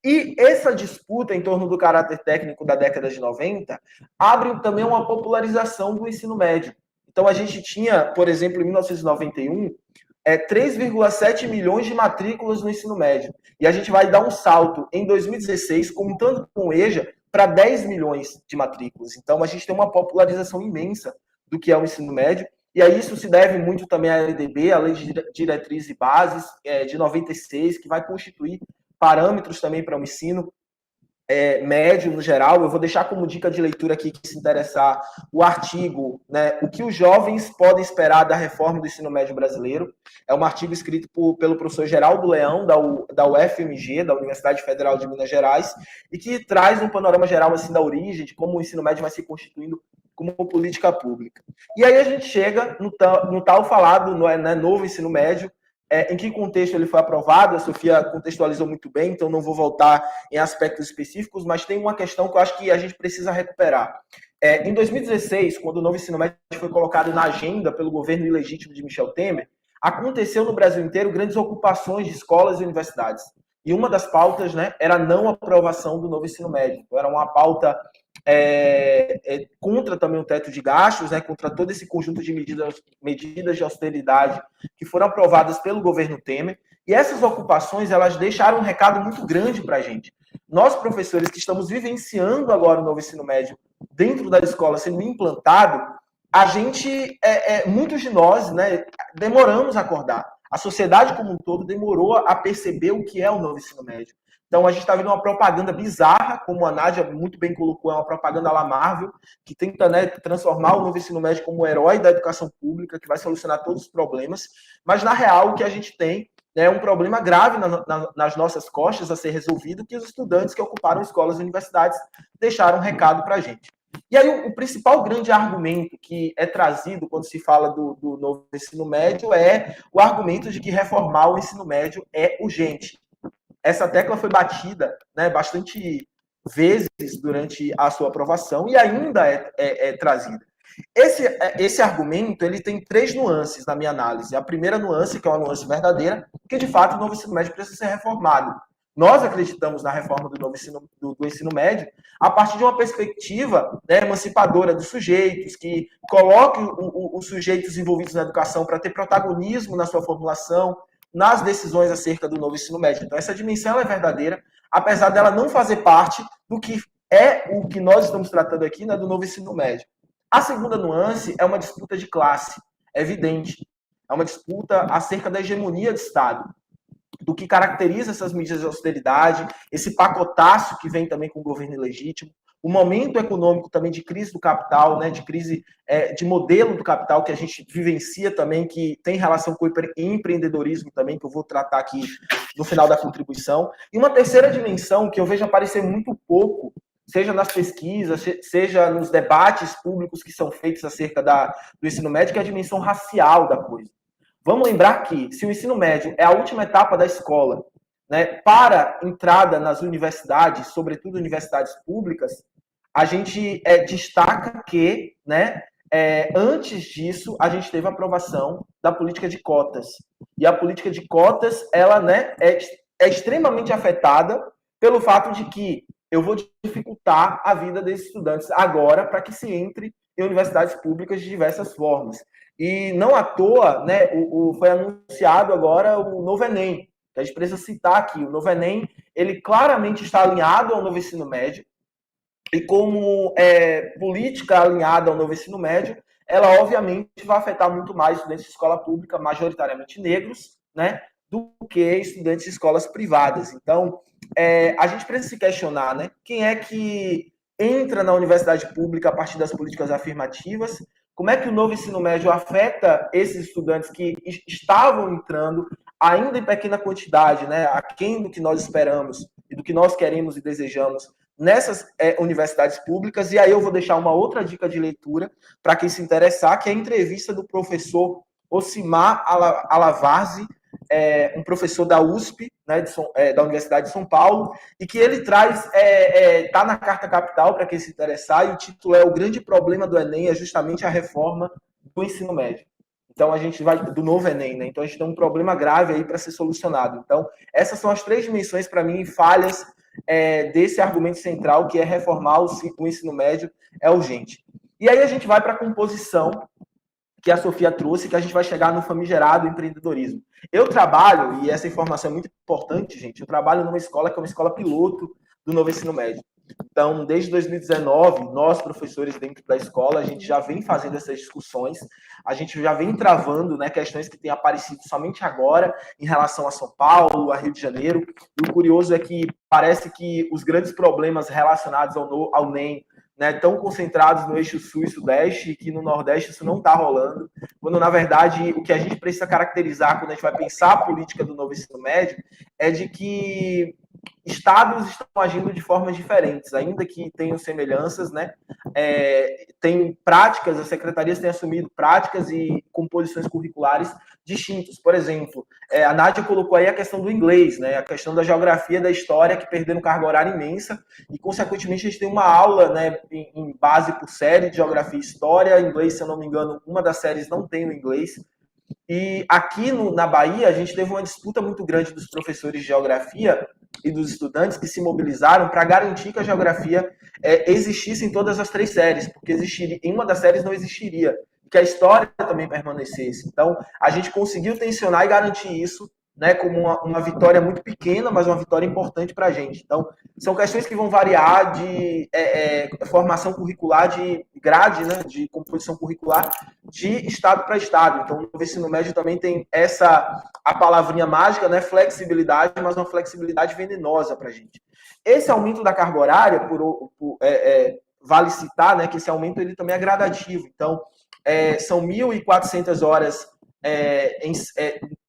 E essa disputa em torno do caráter técnico da década de 90 abre também uma popularização do ensino médio. Então, a gente tinha, por exemplo, em 1991, 3,7 milhões de matrículas no ensino médio. E a gente vai dar um salto em 2016, contando com o EJA, para 10 milhões de matrículas. Então, a gente tem uma popularização imensa do que é o ensino médio. E aí isso se deve muito também à LDB, a Lei de Diretrizes e Bases, de 96, que vai constituir parâmetros também para o ensino médio no geral. Eu vou deixar como dica de leitura aqui, que se interessar, o artigo, né, O que os jovens podem esperar da reforma do ensino médio brasileiro. É um artigo escrito pelo professor Geraldo Leão, da UFMG, da Universidade Federal de Minas Gerais, e que traz um panorama geral assim, da origem, de como o ensino médio vai se constituindo como política pública. E aí a gente chega no tal falado, né, novo ensino médio, em que contexto ele foi aprovado. A Sofia contextualizou muito bem, então não vou voltar em aspectos específicos, mas tem uma questão que eu acho que a gente precisa recuperar. Em 2016, quando o novo ensino médio foi colocado na agenda pelo governo ilegítimo de Michel Temer, aconteceu no Brasil inteiro grandes ocupações de escolas e universidades. E uma das pautas, né, era a não aprovação do novo ensino médio. Então, era uma pauta contra também o teto de gastos, né, contra todo esse conjunto de medidas de austeridade que foram aprovadas pelo governo Temer. E essas ocupações, elas deixaram um recado muito grande para a gente. Nós, professores, que estamos vivenciando agora o novo ensino médio dentro da escola sendo implantado, a gente, muitos de nós, né, demoramos a acordar. A sociedade como um todo demorou a perceber o que é o novo ensino médio. Então, a gente está vendo uma propaganda bizarra, como a Nádia muito bem colocou, é uma propaganda à la Marvel, que tenta, né, transformar o novo ensino médio como o herói da educação pública, que vai solucionar todos os problemas. Mas, na real, o que a gente tem é um problema grave nas nossas costas a ser resolvido, que os estudantes que ocuparam escolas e universidades deixaram um recado para a gente. E aí, o principal grande argumento que é trazido quando se fala do novo ensino médio é o argumento de que reformar o ensino médio é urgente. Essa tecla foi batida, né, bastante vezes durante a sua aprovação e ainda é trazida. Esse argumento ele tem 3 nuances na minha análise. A primeira nuance, que é uma nuance verdadeira, que de fato o novo ensino médio precisa ser reformado. Nós acreditamos na reforma do ensino médio a partir de uma perspectiva, né, emancipadora dos sujeitos, que coloque os sujeitos envolvidos na educação para ter protagonismo na sua formulação, nas decisões acerca do novo ensino médio. Então, essa dimensão é verdadeira, apesar dela não fazer parte do que é o que nós estamos tratando aqui, né, do novo ensino médio. A segunda nuance é uma disputa de classe, é evidente. É uma disputa acerca da hegemonia do Estado, do que caracteriza essas medidas de austeridade, esse pacotaço que vem também com o governo ilegítimo, o momento econômico também de crise do capital, né, de crise de modelo do capital que a gente vivencia também, que tem relação com o empreendedorismo também, que eu vou tratar aqui no final da contribuição. E uma terceira dimensão que eu vejo aparecer muito pouco, seja nas pesquisas, seja nos debates públicos que são feitos acerca do ensino médio, que é a dimensão racial da coisa. Vamos lembrar que, se o ensino médio é a última etapa da escola, né, para entrada nas universidades, sobretudo universidades públicas, a gente destaca que, né, antes disso, a gente teve a aprovação da política de cotas. E a política de cotas, ela, né, é extremamente afetada pelo fato de que eu vou dificultar a vida desses estudantes agora para que se entre em universidades públicas de diversas formas. E não à toa, né, foi anunciado agora o novo Enem, que a gente precisa citar aqui. O novo Enem, ele claramente está alinhado ao novo ensino médio, e como política alinhada ao novo ensino médio, ela obviamente vai afetar muito mais estudantes de escola pública, majoritariamente negros, né, do que estudantes de escolas privadas. Então, a gente precisa se questionar, né, quem é que entra na universidade pública a partir das políticas afirmativas, como é que o novo ensino médio afeta esses estudantes que estavam entrando, ainda em pequena quantidade, né, aquém do que nós esperamos e do que nós queremos e desejamos nessas universidades públicas. E aí eu vou deixar uma outra dica de leitura para quem se interessar, que é a entrevista do professor Ocimar Alavarzi, um professor da USP, né, da Universidade de São Paulo, e que ele traz, está na Carta Capital, para quem se interessar, e o título é O Grande Problema do Enem é justamente a reforma do ensino médio. Então, a gente vai do novo Enem, né? Então, a gente tem um problema grave aí para ser solucionado. Então, essas são as 3 dimensões, para mim, falhas desse argumento central, que é reformar o ensino médio é urgente. E aí a gente vai para a composição que a Sofia trouxe, que a gente vai chegar no famigerado empreendedorismo. Eu trabalho, e essa informação é muito importante, gente, eu trabalho numa escola que é uma escola piloto do novo ensino médio. Então, desde 2019, nós, professores dentro da escola, a gente já vem fazendo essas discussões, a gente já vem travando, né, questões que têm aparecido somente agora em relação a São Paulo, a Rio de Janeiro. E o curioso é que parece que os grandes problemas relacionados ao NEM, né, tão concentrados no eixo sul e sudeste, e que no nordeste isso não está rolando, quando na verdade o que a gente precisa caracterizar quando a gente vai pensar a política do novo ensino médio é de que estados estão agindo de formas diferentes, ainda que tenham semelhanças, né? Tem práticas, as secretarias têm assumido práticas e composições curriculares distintas. Por exemplo, a Nádia colocou aí a questão do inglês, né? A questão da geografia, da história, que perderam carga horária imensa, e, consequentemente, a gente tem uma aula, né, em base por série de geografia e história. Inglês, se eu não me engano, uma das séries não tem o inglês. E aqui na Bahia, a gente teve uma disputa muito grande dos professores de geografia e dos estudantes que se mobilizaram para garantir que a geografia existisse em todas as 3 séries, porque em uma das séries não existiria, que a história também permanecesse. Então, a gente conseguiu tensionar e garantir isso, né, como uma vitória muito pequena, mas uma vitória importante para a gente. Então, são questões que vão variar de formação curricular, de grade, né, de composição curricular, de estado para estado. Então, o ensino médio também tem a palavrinha mágica, né, flexibilidade, mas uma flexibilidade venenosa para a gente. Esse aumento da carga horária, vale citar, né, que esse aumento ele também é gradativo. Então, são 1.400 horas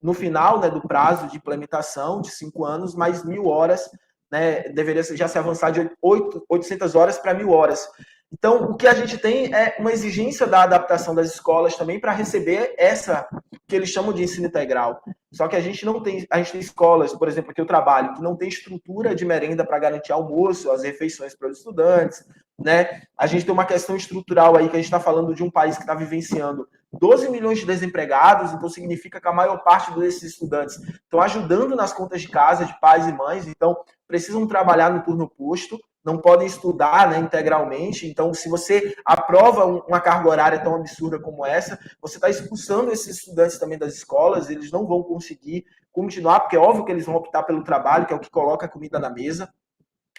no final, né, do prazo de implementação de 5 anos, mais 1.000 horas, né, deveria já se avançar de 800 horas para 1.000 horas. Então, o que a gente tem é uma exigência da adaptação das escolas também para receber essa, que eles chamam de ensino integral. Só que a gente tem escolas, por exemplo, que eu trabalho, que não tem estrutura de merenda para garantir almoço, as refeições para os estudantes, né? A gente tem uma questão estrutural aí, que a gente está falando de um país que está vivenciando 12 milhões de desempregados, então significa que a maior parte desses estudantes estão ajudando nas contas de casa, de pais e mães, então precisam trabalhar no turno posto, não podem estudar, né, integralmente. Então, se você aprova uma carga horária tão absurda como essa, você está expulsando esses estudantes também das escolas, eles não vão conseguir continuar, porque é óbvio que eles vão optar pelo trabalho, que é o que coloca a comida na mesa.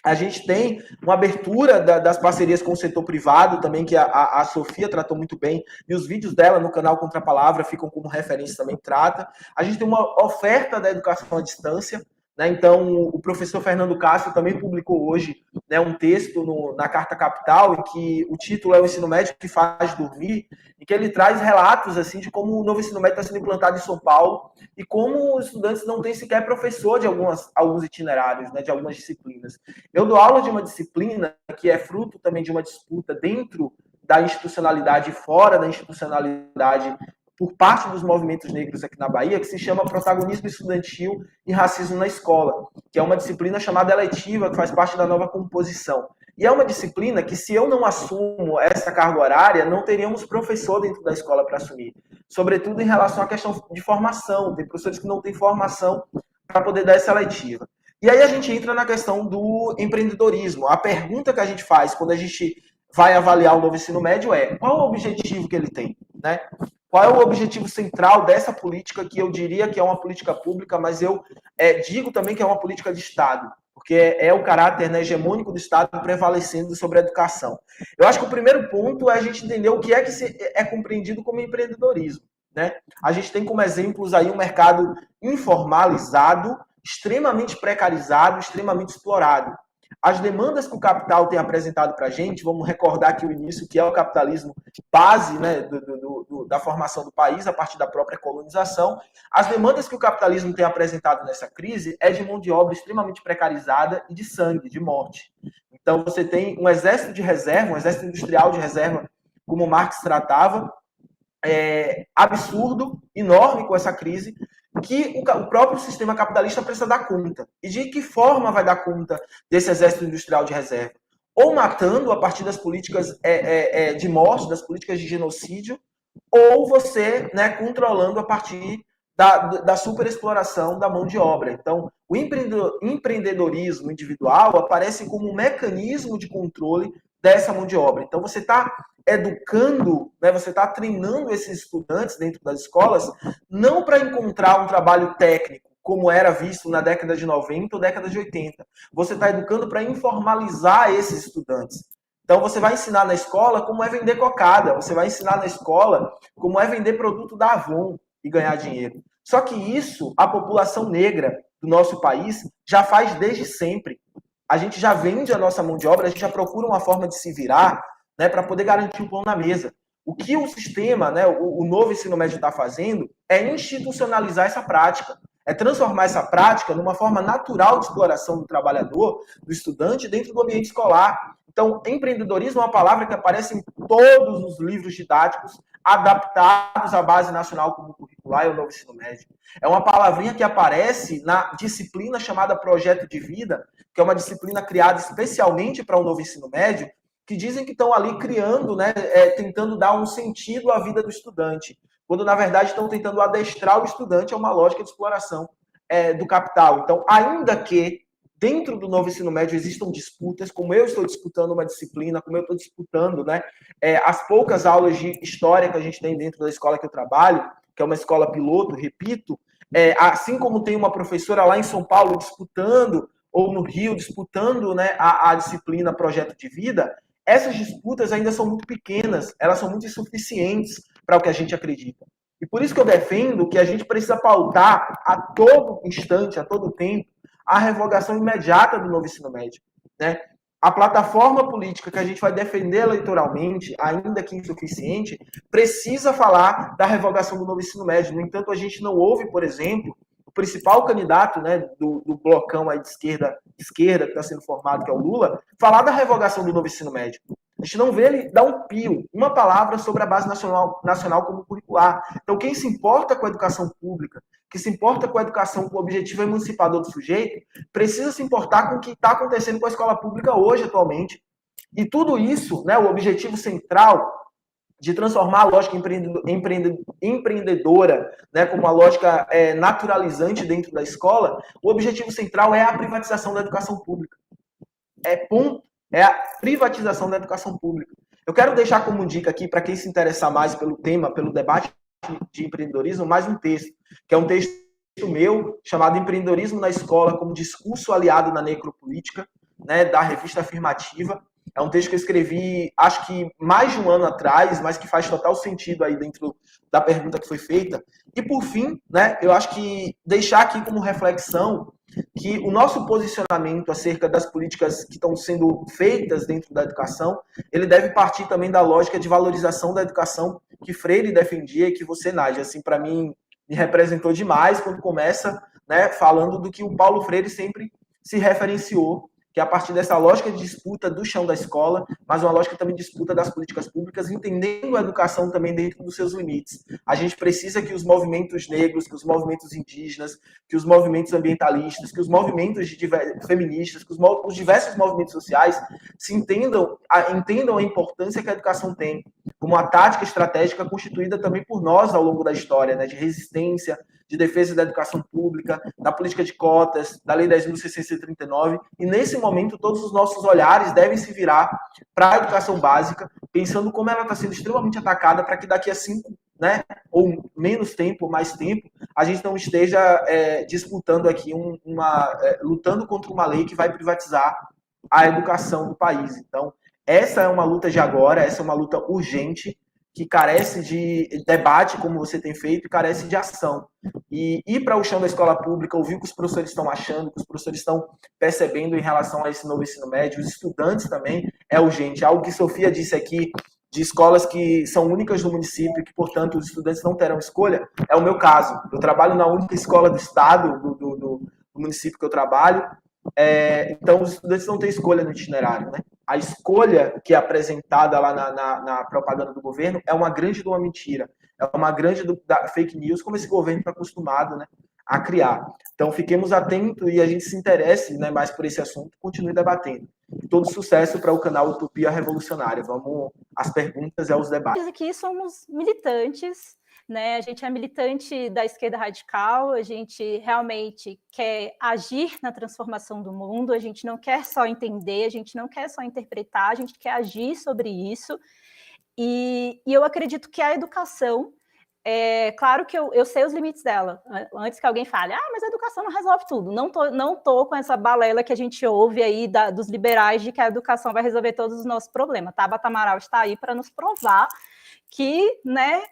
A gente tem uma abertura das parcerias com o setor privado também, que a Sofia tratou muito bem, e os vídeos dela no canal Contra a Palavra ficam como referência também, trata. A gente tem uma oferta da educação à distância, né? Então, o professor Fernando Castro também publicou hoje, né, um texto na Carta Capital, em que o título é O Ensino Médio que Faz Dormir, em que ele traz relatos assim, de como o novo ensino médio está sendo implantado em São Paulo e como os estudantes não têm sequer professor de alguns itinerários, né, de algumas disciplinas. Eu dou aula de uma disciplina que é fruto também de uma disputa dentro da institucionalidade e fora da institucionalidade por parte dos movimentos negros aqui na Bahia, que se chama Protagonismo Estudantil e Racismo na Escola, que é uma disciplina chamada eletiva, que faz parte da nova composição. E é uma disciplina que, se eu não assumo essa carga horária, não teríamos professor dentro da escola para assumir. Sobretudo em relação à questão de formação. Tem professores que não têm formação para poder dar essa eletiva. E aí a gente entra na questão do empreendedorismo. A pergunta que a gente faz quando a gente vai avaliar o novo ensino médio é: qual é o objetivo que ele tem, né? Qual é o objetivo central dessa política, que eu diria que é uma política pública, mas eu digo também que é uma política de Estado, porque é o caráter, né, hegemônico do Estado prevalecendo sobre a educação. Eu acho que o primeiro ponto é a gente entender o que é compreendido como empreendedorismo, né? A gente tem como exemplos aí um mercado informalizado, extremamente precarizado, extremamente explorado. As demandas que o capital tem apresentado para a gente, vamos recordar aqui o início, que é o capitalismo base, né, da formação do país, a partir da própria colonização. As demandas que o capitalismo tem apresentado nessa crise é de mão de obra extremamente precarizada e de sangue, de morte. Então, você tem um exército de reserva, um exército industrial de reserva, como Marx tratava, absurdo, enorme com essa crise, que o próprio sistema capitalista precisa dar conta. E de que forma vai dar conta desse exército industrial de reserva? Ou matando a partir das políticas de morte, das políticas de genocídio, ou você, né, controlando a partir da superexploração da mão de obra. Então, o empreendedorismo individual aparece como um mecanismo de controle dessa mão de obra. Então, você está educando, né, você está treinando esses estudantes dentro das escolas, não para encontrar um trabalho técnico, como era visto na década de 90 ou década de 80. Você está educando para informalizar esses estudantes. Então, você vai ensinar na escola como é vender cocada, você vai ensinar na escola como é vender produto da Avon e ganhar dinheiro. Só que isso, a população negra do nosso país já faz desde sempre. A gente já vende a nossa mão de obra, a gente já procura uma forma de se virar, né, para poder garantir o pão na mesa. O que o sistema, né, o novo ensino médio está fazendo é institucionalizar essa prática, é transformar essa prática numa forma natural de exploração do trabalhador, do estudante, dentro do ambiente escolar. Então, empreendedorismo é uma palavra que aparece em todos os livros didáticos adaptados à Base Nacional Comum Curricular e ao novo ensino médio. É uma palavrinha que aparece na disciplina chamada Projeto de Vida, que é uma disciplina criada especialmente para o novo ensino médio, que dizem que estão ali criando, né, tentando dar um sentido à vida do estudante, quando, na verdade, estão tentando adestrar o estudante a uma lógica de exploração do capital. Então, ainda que dentro do novo ensino médio existam disputas, como eu estou disputando uma disciplina, como eu estou disputando, né, as poucas aulas de história que a gente tem dentro da escola que eu trabalho, que é uma escola piloto, repito, assim como tem uma professora lá em São Paulo disputando, ou no Rio disputando, né, a disciplina Projeto de Vida, essas disputas ainda são muito pequenas, elas são muito insuficientes para o que a gente acredita. E por isso que eu defendo que a gente precisa pautar a todo instante, a todo tempo, a revogação imediata do novo ensino médio, né? A plataforma política que a gente vai defender eleitoralmente, ainda que insuficiente, precisa falar da revogação do novo ensino médio. No entanto, a gente não ouve, por exemplo, o principal candidato, né, do blocão aí de esquerda que está sendo formado, que é o Lula, falar da revogação do novo ensino médio. A gente não vê ele dar um pio, uma palavra sobre a base nacional como curricular. Então, quem se importa com a educação pública, que se importa com a educação com o objetivo emancipador do sujeito, precisa se importar com o que está acontecendo com a escola pública hoje, atualmente. E tudo isso, né, o objetivo central de transformar a lógica empreendedora, né, como uma lógica naturalizante dentro da escola, o objetivo central é a privatização da educação pública. É a privatização da educação pública. Eu quero deixar como dica aqui, para quem se interessar mais pelo tema, pelo debate de empreendedorismo, mais um texto, que é um texto meu, chamado Empreendedorismo na Escola como Discurso Aliado na Necropolítica, né, da revista Afirmativa. É um texto que eu escrevi, acho que mais de um ano atrás, mas que faz total sentido aí dentro da pergunta que foi feita. E, por fim, né, eu acho que deixar aqui como reflexão que o nosso posicionamento acerca das políticas que estão sendo feitas dentro da educação, ele deve partir também da lógica de valorização da educação que Freire defendia e que você, Nádia, assim, para mim, me representou demais quando começa, né, falando do que o Paulo Freire sempre se referenciou, que é a partir dessa lógica de disputa do chão da escola, mas uma lógica também de disputa das políticas públicas, entendendo a educação também dentro dos seus limites. A gente precisa que os movimentos negros, que os movimentos indígenas, que os movimentos ambientalistas, que os movimentos feministas, que os diversos movimentos sociais se entendam a importância que a educação tem, como uma tática estratégica constituída também por nós ao longo da história, né, de resistência, de defesa da educação pública, da política de cotas, da Lei 10.639, e nesse momento todos os nossos olhares devem se virar para a educação básica, pensando como ela está sendo extremamente atacada para que daqui a 5, né, ou menos tempo, ou mais tempo, a gente não esteja disputando aqui lutando contra uma lei que vai privatizar a educação do país. Então, essa é uma luta de agora, essa é uma luta urgente, que carece de debate, como você tem feito, e carece de ação. E ir para o chão da escola pública, ouvir o que os professores estão achando, o que os professores estão percebendo em relação a esse novo ensino médio, os estudantes também, é urgente. Algo que Sofia disse aqui, de escolas que são únicas no município, que, portanto, os estudantes não terão escolha, é o meu caso. Eu trabalho na única escola do estado, do município que eu trabalho, então os estudantes não têm escolha no itinerário, né? A escolha que é apresentada lá na propaganda do governo é uma grande de uma mentira, é uma grande da fake news, como esse governo está acostumado, né, a criar. Então, fiquemos atentos e a gente se interesse, né, mais por esse assunto, continue debatendo. Todo sucesso para o canal Utopia Revolucionária. Vamos às perguntas e aos debates. Aqui somos militantes, né? A gente é militante da esquerda radical, a gente realmente quer agir na transformação do mundo, a gente não quer só entender, a gente não quer só interpretar, a gente quer agir sobre isso. E eu acredito que a educação, claro que eu sei os limites dela, antes que alguém fale, mas a educação não resolve tudo. Não tô com essa balela que a gente ouve aí dos liberais de que a educação vai resolver todos os nossos problemas. Tabata Amaral está aí para nos provar que, né,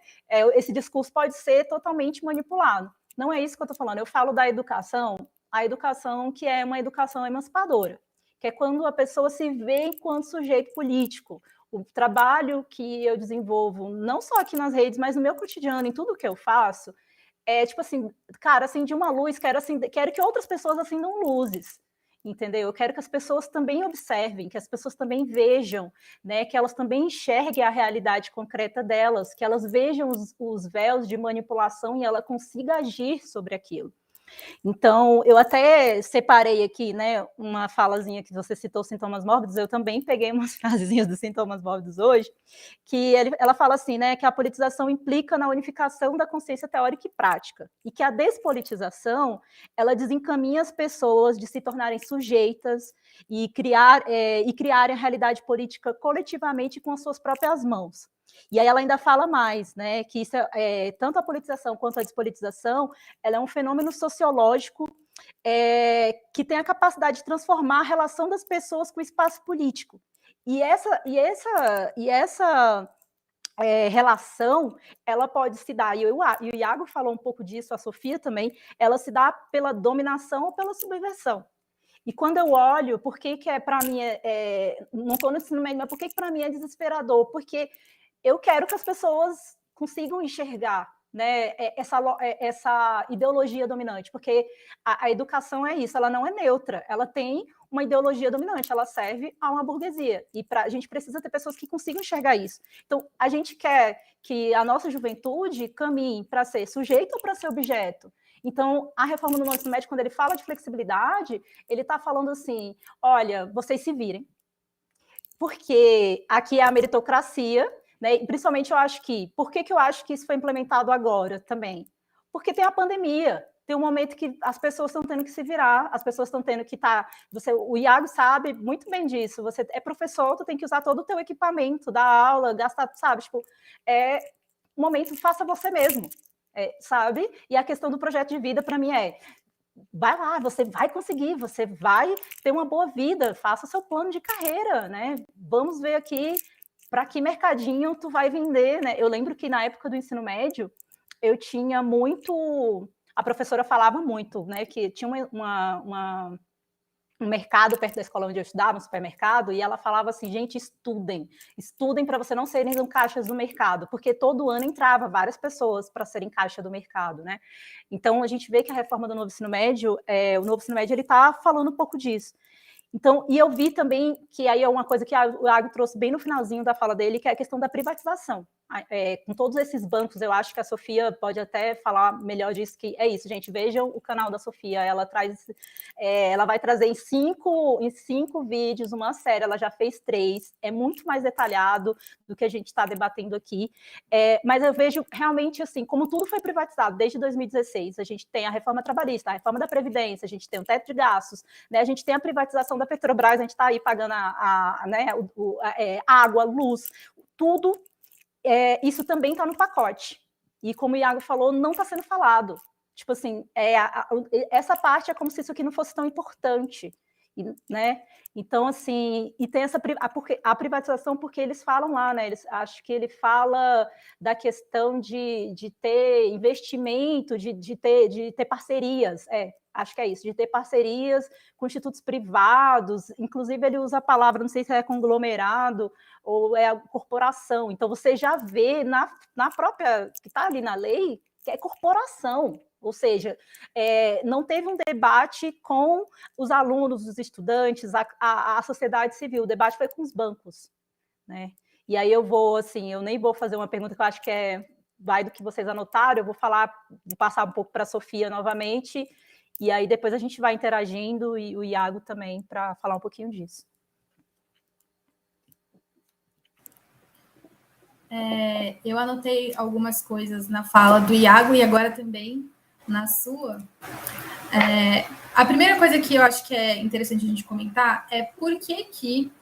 esse discurso pode ser totalmente manipulado. Não é isso que eu estou falando. Eu falo da educação, a educação que é uma educação emancipadora, que é quando a pessoa se vê enquanto sujeito político. O trabalho que eu desenvolvo, não só aqui nas redes, mas no meu cotidiano, em tudo que eu faço, é tipo assim, cara, acendi uma luz, quero que outras pessoas acendam luzes. Entendeu? Eu quero que as pessoas também observem, que as pessoas também vejam, né, que elas também enxerguem a realidade concreta delas, que elas vejam os véus de manipulação e ela consiga agir sobre aquilo. Então, eu até separei aqui, né, uma falazinha que você citou, sintomas mórbidos, eu também peguei umas frasezinhas dos sintomas mórbidos hoje, que ela fala assim, né, que a politização implica na unificação da consciência teórica e prática, e que a despolitização, ela desencaminha as pessoas de se tornarem sujeitas e criarem a realidade política coletivamente com as suas próprias mãos. E aí ela ainda fala mais, né, que isso tanto a politização quanto a despolitização, ela é um fenômeno sociológico que tem a capacidade de transformar a relação das pessoas com o espaço político. E essa relação, ela pode se dar, e o Iago falou um pouco disso, a Sofia também, ela se dá pela dominação ou pela subversão. E quando eu olho, por que para mim não estou no ensino médio, mas por que para mim é desesperador? Porque eu quero que as pessoas consigam enxergar, né, essa ideologia dominante, porque a educação é isso, ela não é neutra, ela tem uma ideologia dominante, ela serve a uma burguesia. E a gente precisa ter pessoas que consigam enxergar isso. Então, a gente quer que a nossa juventude caminhe para ser sujeito ou para ser objeto. Então, a reforma do ensino médio, quando ele fala de flexibilidade, ele está falando assim, olha, vocês se virem, porque aqui é a meritocracia, né? E principalmente eu acho que, por que eu acho que isso foi implementado agora também? Porque tem a pandemia, tem um momento que as pessoas estão tendo que se virar, as pessoas estão tendo que estar... O Iago sabe muito bem disso, você é professor, tu tem que usar todo o teu equipamento da aula, gastar, sabe? Tipo, é um momento, faça você mesmo, sabe? E a questão do projeto de vida, para mim, vai lá, você vai conseguir, você vai ter uma boa vida, faça seu plano de carreira, né? Vamos ver aqui para que mercadinho tu vai vender, né? Eu lembro que na época do ensino médio, eu tinha muito... A professora falava muito, né? Que tinha um mercado perto da escola onde eu estudava, um supermercado, e ela falava assim, gente, estudem para você não serem caixas do mercado, porque todo ano entrava várias pessoas para serem caixa do mercado, né? Então, a gente vê que a reforma do novo ensino médio, o novo ensino médio, ele está falando um pouco disso. Então, e eu vi também que aí é uma coisa que o Iago trouxe bem no finalzinho da fala dele, que é a questão da privatização. Com todos esses bancos, eu acho que a Sofia pode até falar melhor disso, que é isso, gente, vejam o canal da Sofia, ela vai trazer em cinco vídeos uma série, ela já fez 3, é muito mais detalhado do que a gente está debatendo aqui, mas eu vejo realmente assim, como tudo foi privatizado desde 2016, a gente tem a reforma trabalhista, a reforma da Previdência, a gente tem o teto de gastos, né, a gente tem a privatização da Petrobras, a gente está aí pagando água, luz, tudo. Isso também está no pacote. E como o Iago falou, não está sendo falado. Tipo assim, essa parte é como se isso aqui não fosse tão importante, né? Então, assim, e tem a privatização, porque eles falam lá, né? Acho que ele fala da questão de ter investimento, de ter parcerias, acho que é isso, de ter parcerias com institutos privados, inclusive ele usa a palavra, não sei se é conglomerado ou é corporação, então você já vê na própria, que está ali na lei, que é corporação, ou seja, não teve um debate com os alunos, os estudantes, a sociedade civil, o debate foi com os bancos, né? E aí eu nem vou fazer uma pergunta que eu acho que vai do que vocês anotaram, eu vou passar um pouco para a Sofia novamente, e aí depois a gente vai interagindo, e o Iago também, para falar um pouquinho disso. Eu anotei algumas coisas na fala do Iago e agora também na sua. A primeira coisa que eu acho que é interessante a gente comentar é por que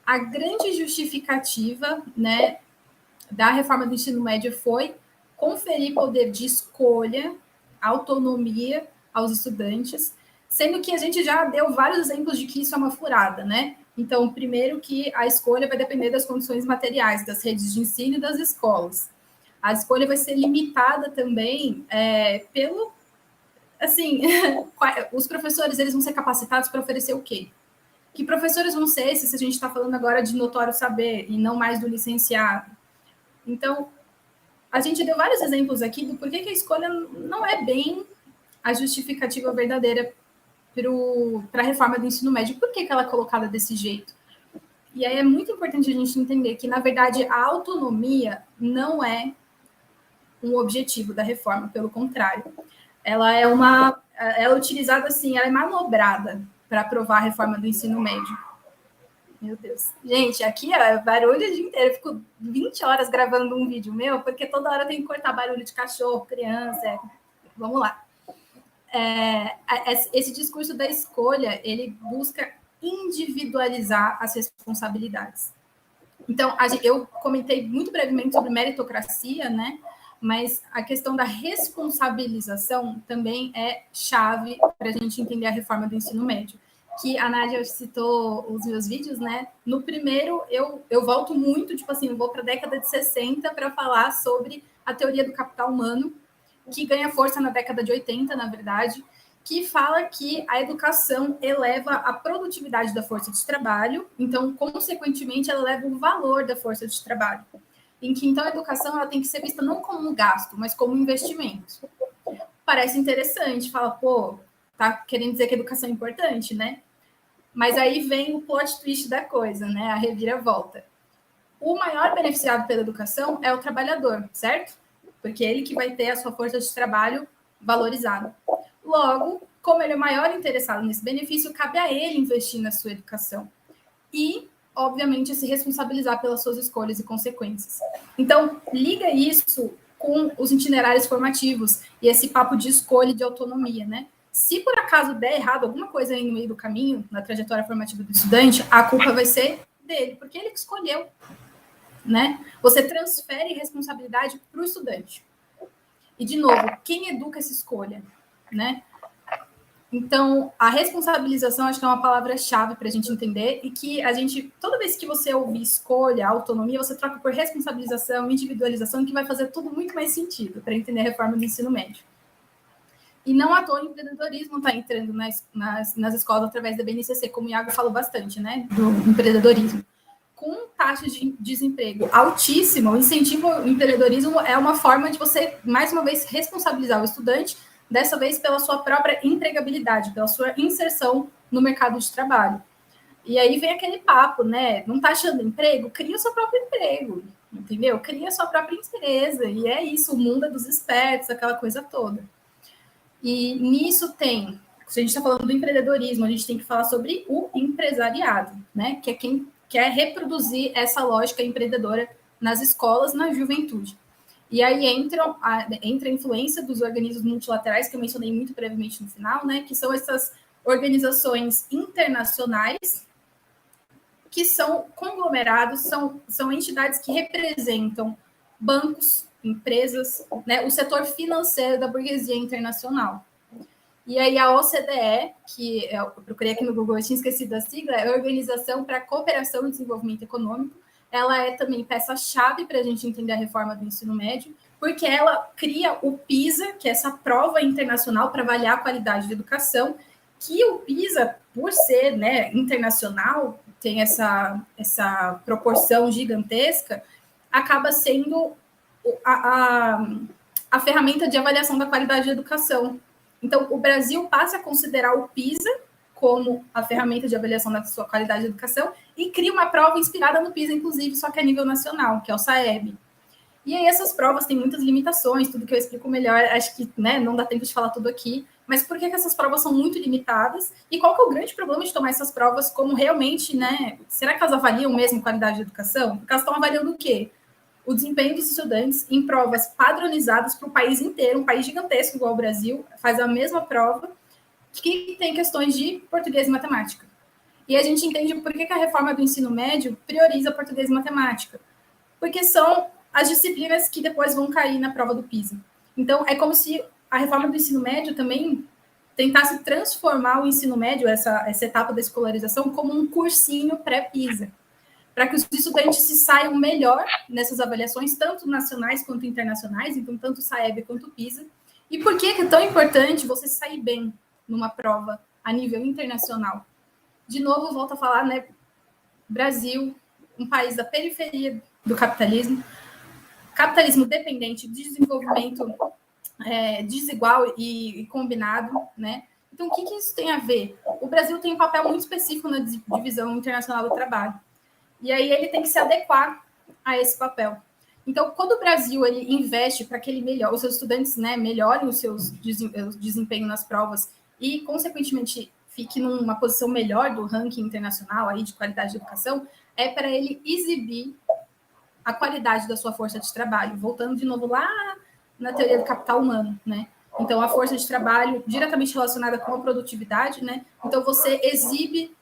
a grande justificativa, né, da reforma do ensino médio foi conferir poder de escolha, autonomia aos estudantes, sendo que a gente já deu vários exemplos de que isso é uma furada, né? Então, primeiro que a escolha vai depender das condições materiais, das redes de ensino e das escolas. A escolha vai ser limitada também pelo... Assim, os professores, eles vão ser capacitados para oferecer o quê? Que professores vão ser esses, se a gente está falando agora de notório saber e não mais do licenciado? Então, a gente deu vários exemplos aqui do porquê que a escolha não é bem a justificativa verdadeira para a reforma do ensino médio. Por que ela é colocada desse jeito? E aí é muito importante a gente entender que, na verdade, a autonomia não é um objetivo da reforma, pelo contrário. Ela é utilizada assim, ela é manobrada para aprovar a reforma do ensino médio. Meu Deus. Gente, aqui é barulho o dia inteiro. Eu fico 20 horas gravando um vídeo meu, porque toda hora tem que cortar barulho de cachorro, criança. Vamos lá. Esse discurso da escolha, ele busca individualizar as responsabilidades. Então, eu comentei muito brevemente sobre meritocracia, né? Mas a questão da responsabilização também é chave para a gente entender a reforma do ensino médio. Que a Nádia citou os meus vídeos, né? No primeiro, eu volto muito, tipo assim, eu vou para a década de 60 para falar sobre a teoria do capital humano, que ganha força na década de 80, na verdade, que fala que a educação eleva a produtividade da força de trabalho, então, consequentemente, ela eleva o valor da força de trabalho. Em que, então, a educação ela tem que ser vista não como um gasto, mas como um investimento. Parece interessante, fala, pô, tá querendo dizer que a educação é importante, né? Mas aí vem o plot twist da coisa, né? A reviravolta. O maior beneficiado pela educação é o trabalhador, certo? Porque ele que vai ter a sua força de trabalho valorizada. Logo, como ele é o maior interessado nesse benefício, cabe a ele investir na sua educação. E, obviamente, se responsabilizar pelas suas escolhas e consequências. Então, liga isso com os itinerários formativos e esse papo de escolha e de autonomia, né? Se por acaso der errado alguma coisa aí no meio do caminho, na trajetória formativa do estudante, a culpa vai ser dele, porque ele que escolheu, né? Você transfere responsabilidade para o estudante. E, de novo, quem educa essa escolha, né? Então, a responsabilização acho que é uma palavra-chave para a gente entender e que a gente, toda vez que você ouvir escolha, autonomia, você troca por responsabilização, individualização, que vai fazer tudo muito mais sentido para entender a reforma do ensino médio. E não à toa o empreendedorismo está entrando nas escolas através da BNCC, como o Iago falou bastante, né, do empreendedorismo. Com taxa de desemprego altíssima, o incentivo ao empreendedorismo é uma forma de você, mais uma vez, responsabilizar o estudante, dessa vez pela sua própria empregabilidade, pela sua inserção no mercado de trabalho. E aí vem aquele papo, né? Não está achando emprego? Cria o seu próprio emprego, entendeu? Cria a sua própria empresa. E é isso, o mundo é dos espertos, aquela coisa toda. E nisso tem, se a gente está falando do empreendedorismo, a gente tem que falar sobre o empresariado, né? Que é quem quer reproduzir essa lógica empreendedora nas escolas, na juventude. E aí entra a influência dos organismos multilaterais, que eu mencionei muito brevemente no final, né? Que são essas organizações internacionais, que são conglomerados, são entidades que representam bancos, empresas, né? O setor financeiro da burguesia internacional. E aí a OCDE, que eu procurei aqui no Google, eu tinha esquecido a sigla, é a Organização para a Cooperação e Desenvolvimento Econômico. Ela é também peça-chave para a gente entender a reforma do ensino médio, porque ela cria o PISA, que é essa prova internacional para avaliar a qualidade da educação, que o PISA, por ser, né, internacional, tem essa proporção gigantesca, acaba sendo a ferramenta de avaliação da qualidade da educação. Então, o Brasil passa a considerar o PISA como a ferramenta de avaliação da sua qualidade de educação e cria uma prova inspirada no PISA, inclusive, só que a nível nacional, que é o SAEB. E aí essas provas têm muitas limitações, tudo que eu explico melhor, acho que, né, não dá tempo de falar tudo aqui, mas por que essas provas são muito limitadas? E qual que é o grande problema de tomar essas provas como realmente, né, será que elas avaliam mesmo qualidade de educação? Porque elas estão avaliando o quê? O desempenho dos estudantes em provas padronizadas para o país inteiro, um país gigantesco igual o Brasil, faz a mesma prova, que tem questões de português e matemática. E a gente entende por que a reforma do ensino médio prioriza português e matemática. Porque são as disciplinas que depois vão cair na prova do PISA. Então, é como se a reforma do ensino médio também tentasse transformar o ensino médio, essa etapa da escolarização, como um cursinho pré-PISA, para que os estudantes se saiam melhor nessas avaliações, tanto nacionais quanto internacionais, então tanto o SAEB quanto o PISA. E por que é tão importante você sair bem numa prova a nível internacional? De novo, volto a falar, né? Brasil, um país da periferia do capitalismo dependente de desenvolvimento desigual e combinado, né? Então, o que isso tem a ver? O Brasil tem um papel muito específico na divisão internacional do trabalho. E aí ele tem que se adequar a esse papel. Então, quando o Brasil ele investe para que os seus estudantes, né, melhorem o seu desempenho nas provas e, consequentemente, fique numa posição melhor do ranking internacional aí de qualidade de educação, é para ele exibir a qualidade da sua força de trabalho, voltando de novo lá na teoria do capital humano, né? Então, a força de trabalho diretamente relacionada com a produtividade, né? Então, você exibe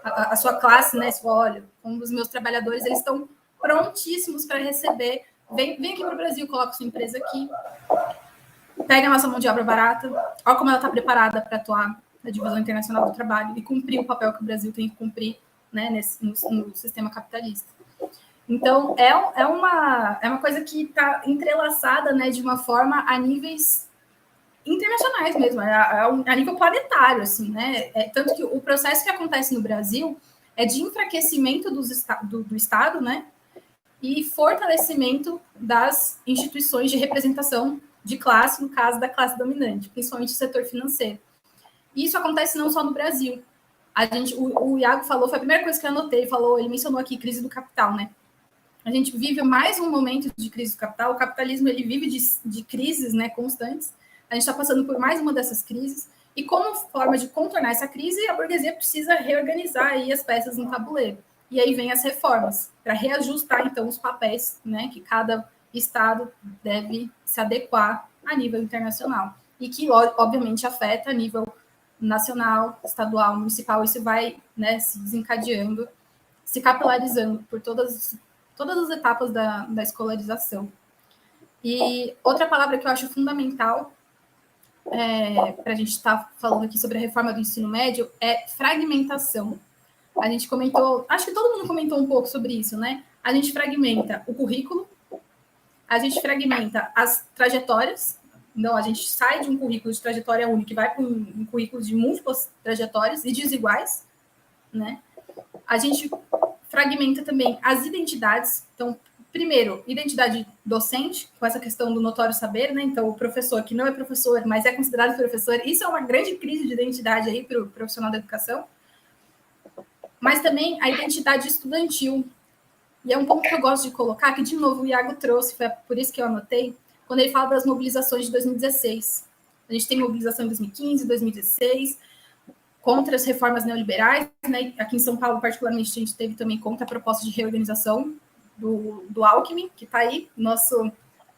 a sua classe, né? Você fala, olha, um dos meus trabalhadores, eles estão prontíssimos para receber. Vem aqui para o Brasil, coloca sua empresa aqui, pega a nossa mão de obra barata, olha como ela está preparada para atuar na divisão internacional do trabalho e cumprir o papel que o Brasil tem que cumprir, né, no sistema capitalista. Então, é uma coisa que está entrelaçada, né, de uma forma a níveis internacionais mesmo, a nível planetário, assim, né? Tanto que o processo que acontece no Brasil é de enfraquecimento do Estado, né? E fortalecimento das instituições de representação de classe, no caso da classe dominante, principalmente o setor financeiro. E isso acontece não só no Brasil. o Iago falou, foi a primeira coisa que eu anotei, ele mencionou aqui crise do capital, né? A gente vive mais um momento de crise do capital, o capitalismo ele vive de crises, né, constantes, a gente está passando por mais uma dessas crises, e como forma de contornar essa crise, a burguesia precisa reorganizar aí as peças no tabuleiro. E aí vem as reformas, para reajustar, então, os papéis, né, que cada Estado deve se adequar a nível internacional. E que, obviamente, afeta a nível nacional, estadual, municipal, isso vai, né, se desencadeando, se capilarizando por todas as etapas da escolarização. E outra palavra que eu acho fundamental para a gente estar falando aqui sobre a reforma do ensino médio é fragmentação. A gente comentou, acho que todo mundo comentou um pouco sobre isso, né? A gente fragmenta o currículo, a gente fragmenta as trajetórias, então a gente sai de um currículo de trajetória única e vai para um currículo de múltiplas trajetórias e desiguais, né? A gente fragmenta também as identidades. Então, primeiro, identidade docente, com essa questão do notório saber, né? Então, o professor que não é professor, mas é considerado professor, isso é uma grande crise de identidade aí para o profissional da educação. Mas também a identidade estudantil. E é um ponto que eu gosto de colocar, que, de novo, o Iago trouxe, foi por isso que eu anotei, quando ele fala das mobilizações de 2016. A gente tem mobilização em 2015, 2016, contra as reformas neoliberais, né? Aqui em São Paulo, particularmente, a gente teve também contra a proposta de reorganização do Alckmin, que está aí, nosso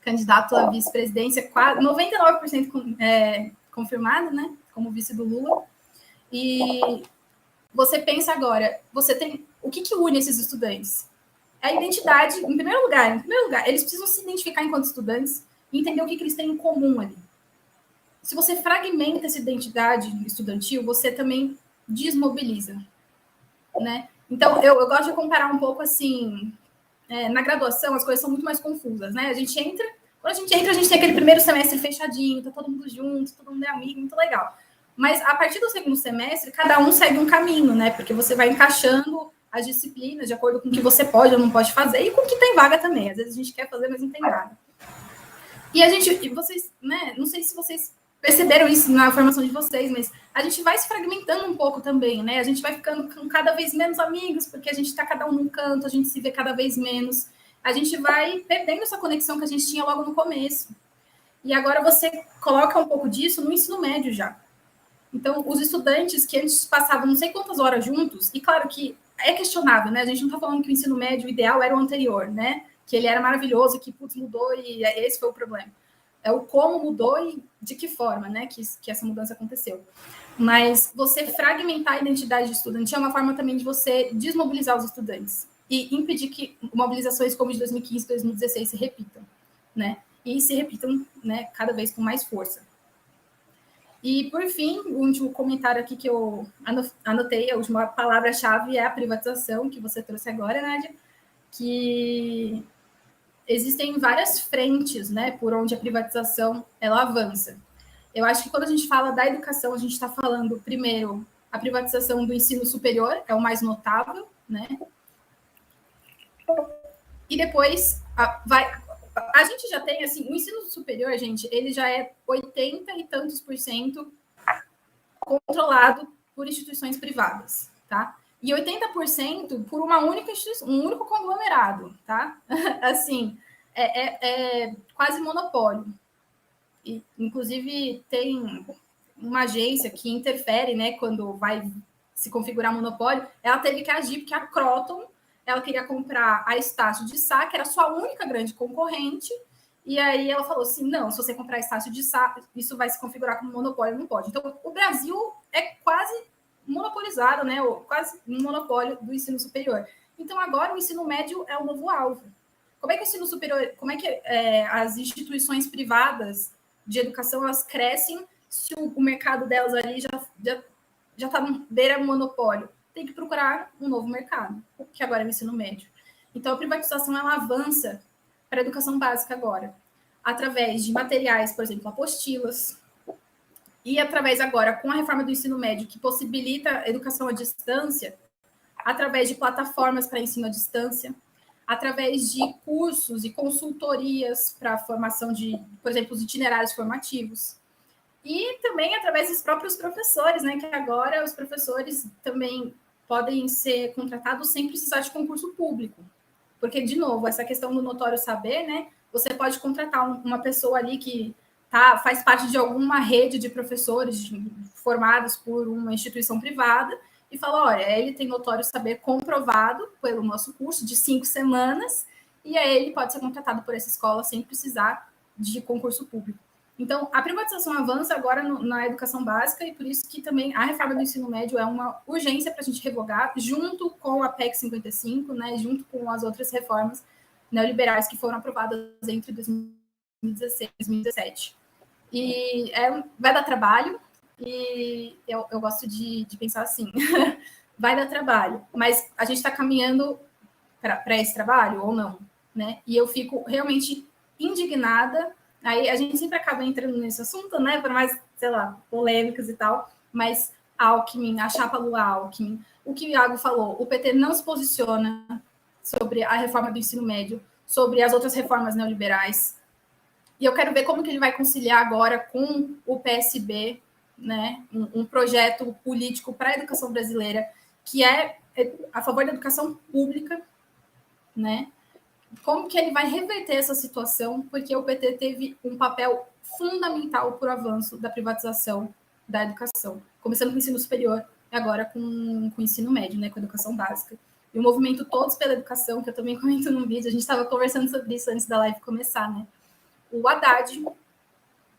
candidato à vice-presidência, 99% confirmado, né? Como vice do Lula. E você pensa agora, você tem o que une esses estudantes? A identidade, em primeiro lugar, eles precisam se identificar enquanto estudantes e entender o que eles têm em comum ali. Se você fragmenta essa identidade estudantil, você também desmobiliza, né? Então, eu gosto de comparar um pouco assim, na graduação as coisas são muito mais confusas, né? Quando a gente entra, a gente tem aquele primeiro semestre fechadinho, tá todo mundo junto, todo mundo é amigo, muito legal. Mas a partir do segundo semestre, cada um segue um caminho, né? Porque você vai encaixando as disciplinas de acordo com o que você pode ou não pode fazer e com o que tem vaga também. Às vezes a gente quer fazer, mas não tem vaga. E vocês, né? Não sei se vocês perceberam isso na formação de vocês, mas a gente vai se fragmentando um pouco também, né? A gente vai ficando com cada vez menos amigos, porque a gente está cada um num canto, a gente se vê cada vez menos. A gente vai perdendo essa conexão que a gente tinha logo no começo. E agora você coloca um pouco disso no ensino médio já. Então, os estudantes que antes passavam não sei quantas horas juntos, e claro que é questionável, né? A gente não está falando que o ensino médio ideal era o anterior, né? Que ele era maravilhoso, que putz, mudou e esse foi o problema. É o como mudou e de que forma, né? Que essa mudança aconteceu. Mas você fragmentar a identidade estudantil é uma forma também de você desmobilizar os estudantes e impedir que mobilizações como de 2015 e 2016 se repitam, né? E se repitam, né, cada vez com mais força. E, por fim, o último comentário aqui que eu anotei, a última palavra-chave é a privatização, que você trouxe agora, Nádia, que existem várias frentes, né, por onde a privatização ela avança. Eu acho que quando a gente fala da educação, a gente está falando, primeiro, a privatização do ensino superior, é o mais notável, né? E depois a gente já tem, assim, o ensino superior, gente, ele já é 80 e tantos % controlado por instituições privadas, tá? E 80% por uma única instituição, um único conglomerado, tá? Assim, é quase monopólio. E, inclusive, tem uma agência que interfere, né, quando vai se configurar monopólio, ela teve que agir, porque a Croton, ela queria comprar a Estácio de Sá, que era a sua única grande concorrente, e aí ela falou assim, não, se você comprar a Estácio de Sá, isso vai se configurar como monopólio, não pode. Então, o Brasil é quase monopolizado, né, ou quase um monopólio do ensino superior. Então, agora o ensino médio é o novo alvo. Como é que o ensino superior, como é que as instituições privadas de educação, elas crescem se o mercado delas ali já está beira monopólio? Tem que procurar um novo mercado, que agora é o ensino médio. Então, a privatização, ela avança para a educação básica agora, através de materiais, por exemplo, apostilas, e através agora, com a reforma do ensino médio, que possibilita a educação à distância, através de plataformas para ensino à distância, através de cursos e consultorias para a formação de, por exemplo, os itinerários formativos. E também através dos próprios professores, né? Que agora os professores também podem ser contratados sem precisar de concurso público. Porque, de novo, essa questão do notório saber, né? Você pode contratar uma pessoa ali que faz parte de alguma rede de professores formados por uma instituição privada e fala, olha, ele tem notório saber comprovado pelo nosso curso de 5 semanas e aí ele pode ser contratado por essa escola sem precisar de concurso público. Então, a privatização avança agora na educação básica e por isso que também a reforma do ensino médio é uma urgência para a gente revogar, junto com a PEC 55, né, junto com as outras reformas neoliberais que foram aprovadas entre 2016 e 2017. E vai dar trabalho, e eu gosto de pensar assim, vai dar trabalho, mas a gente está caminhando para esse trabalho ou não, né? E eu fico realmente indignada. Aí a gente sempre acaba entrando nesse assunto, né? Por mais, sei lá, polêmicas e tal, mas Alckmin, a chapa Lula Alckmin, o que o Iago falou, o PT não se posiciona sobre a reforma do ensino médio, sobre as outras reformas neoliberais. E eu quero ver como que ele vai conciliar agora com o PSB, né? Um projeto político para a educação brasileira que é a favor da educação pública, né? Como que ele vai reverter essa situação, porque o PT teve um papel fundamental para o avanço da privatização da educação, começando com o ensino superior e agora com o ensino médio, né, com a educação básica. E o movimento Todos pela Educação, que eu também comento no vídeo, a gente estava conversando sobre isso antes da live começar, né? O Haddad,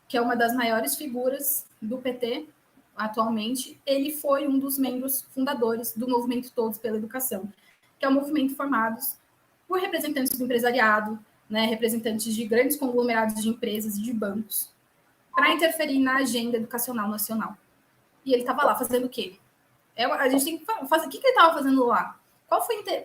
que é uma das maiores figuras do PT atualmente, ele foi um dos membros fundadores do movimento Todos pela Educação, que é um movimento formado por representantes do empresariado, né, representantes de grandes conglomerados de empresas e de bancos, para interferir na agenda educacional nacional. E ele estava lá fazendo o quê? A gente tem que fazer. O que ele estava fazendo lá?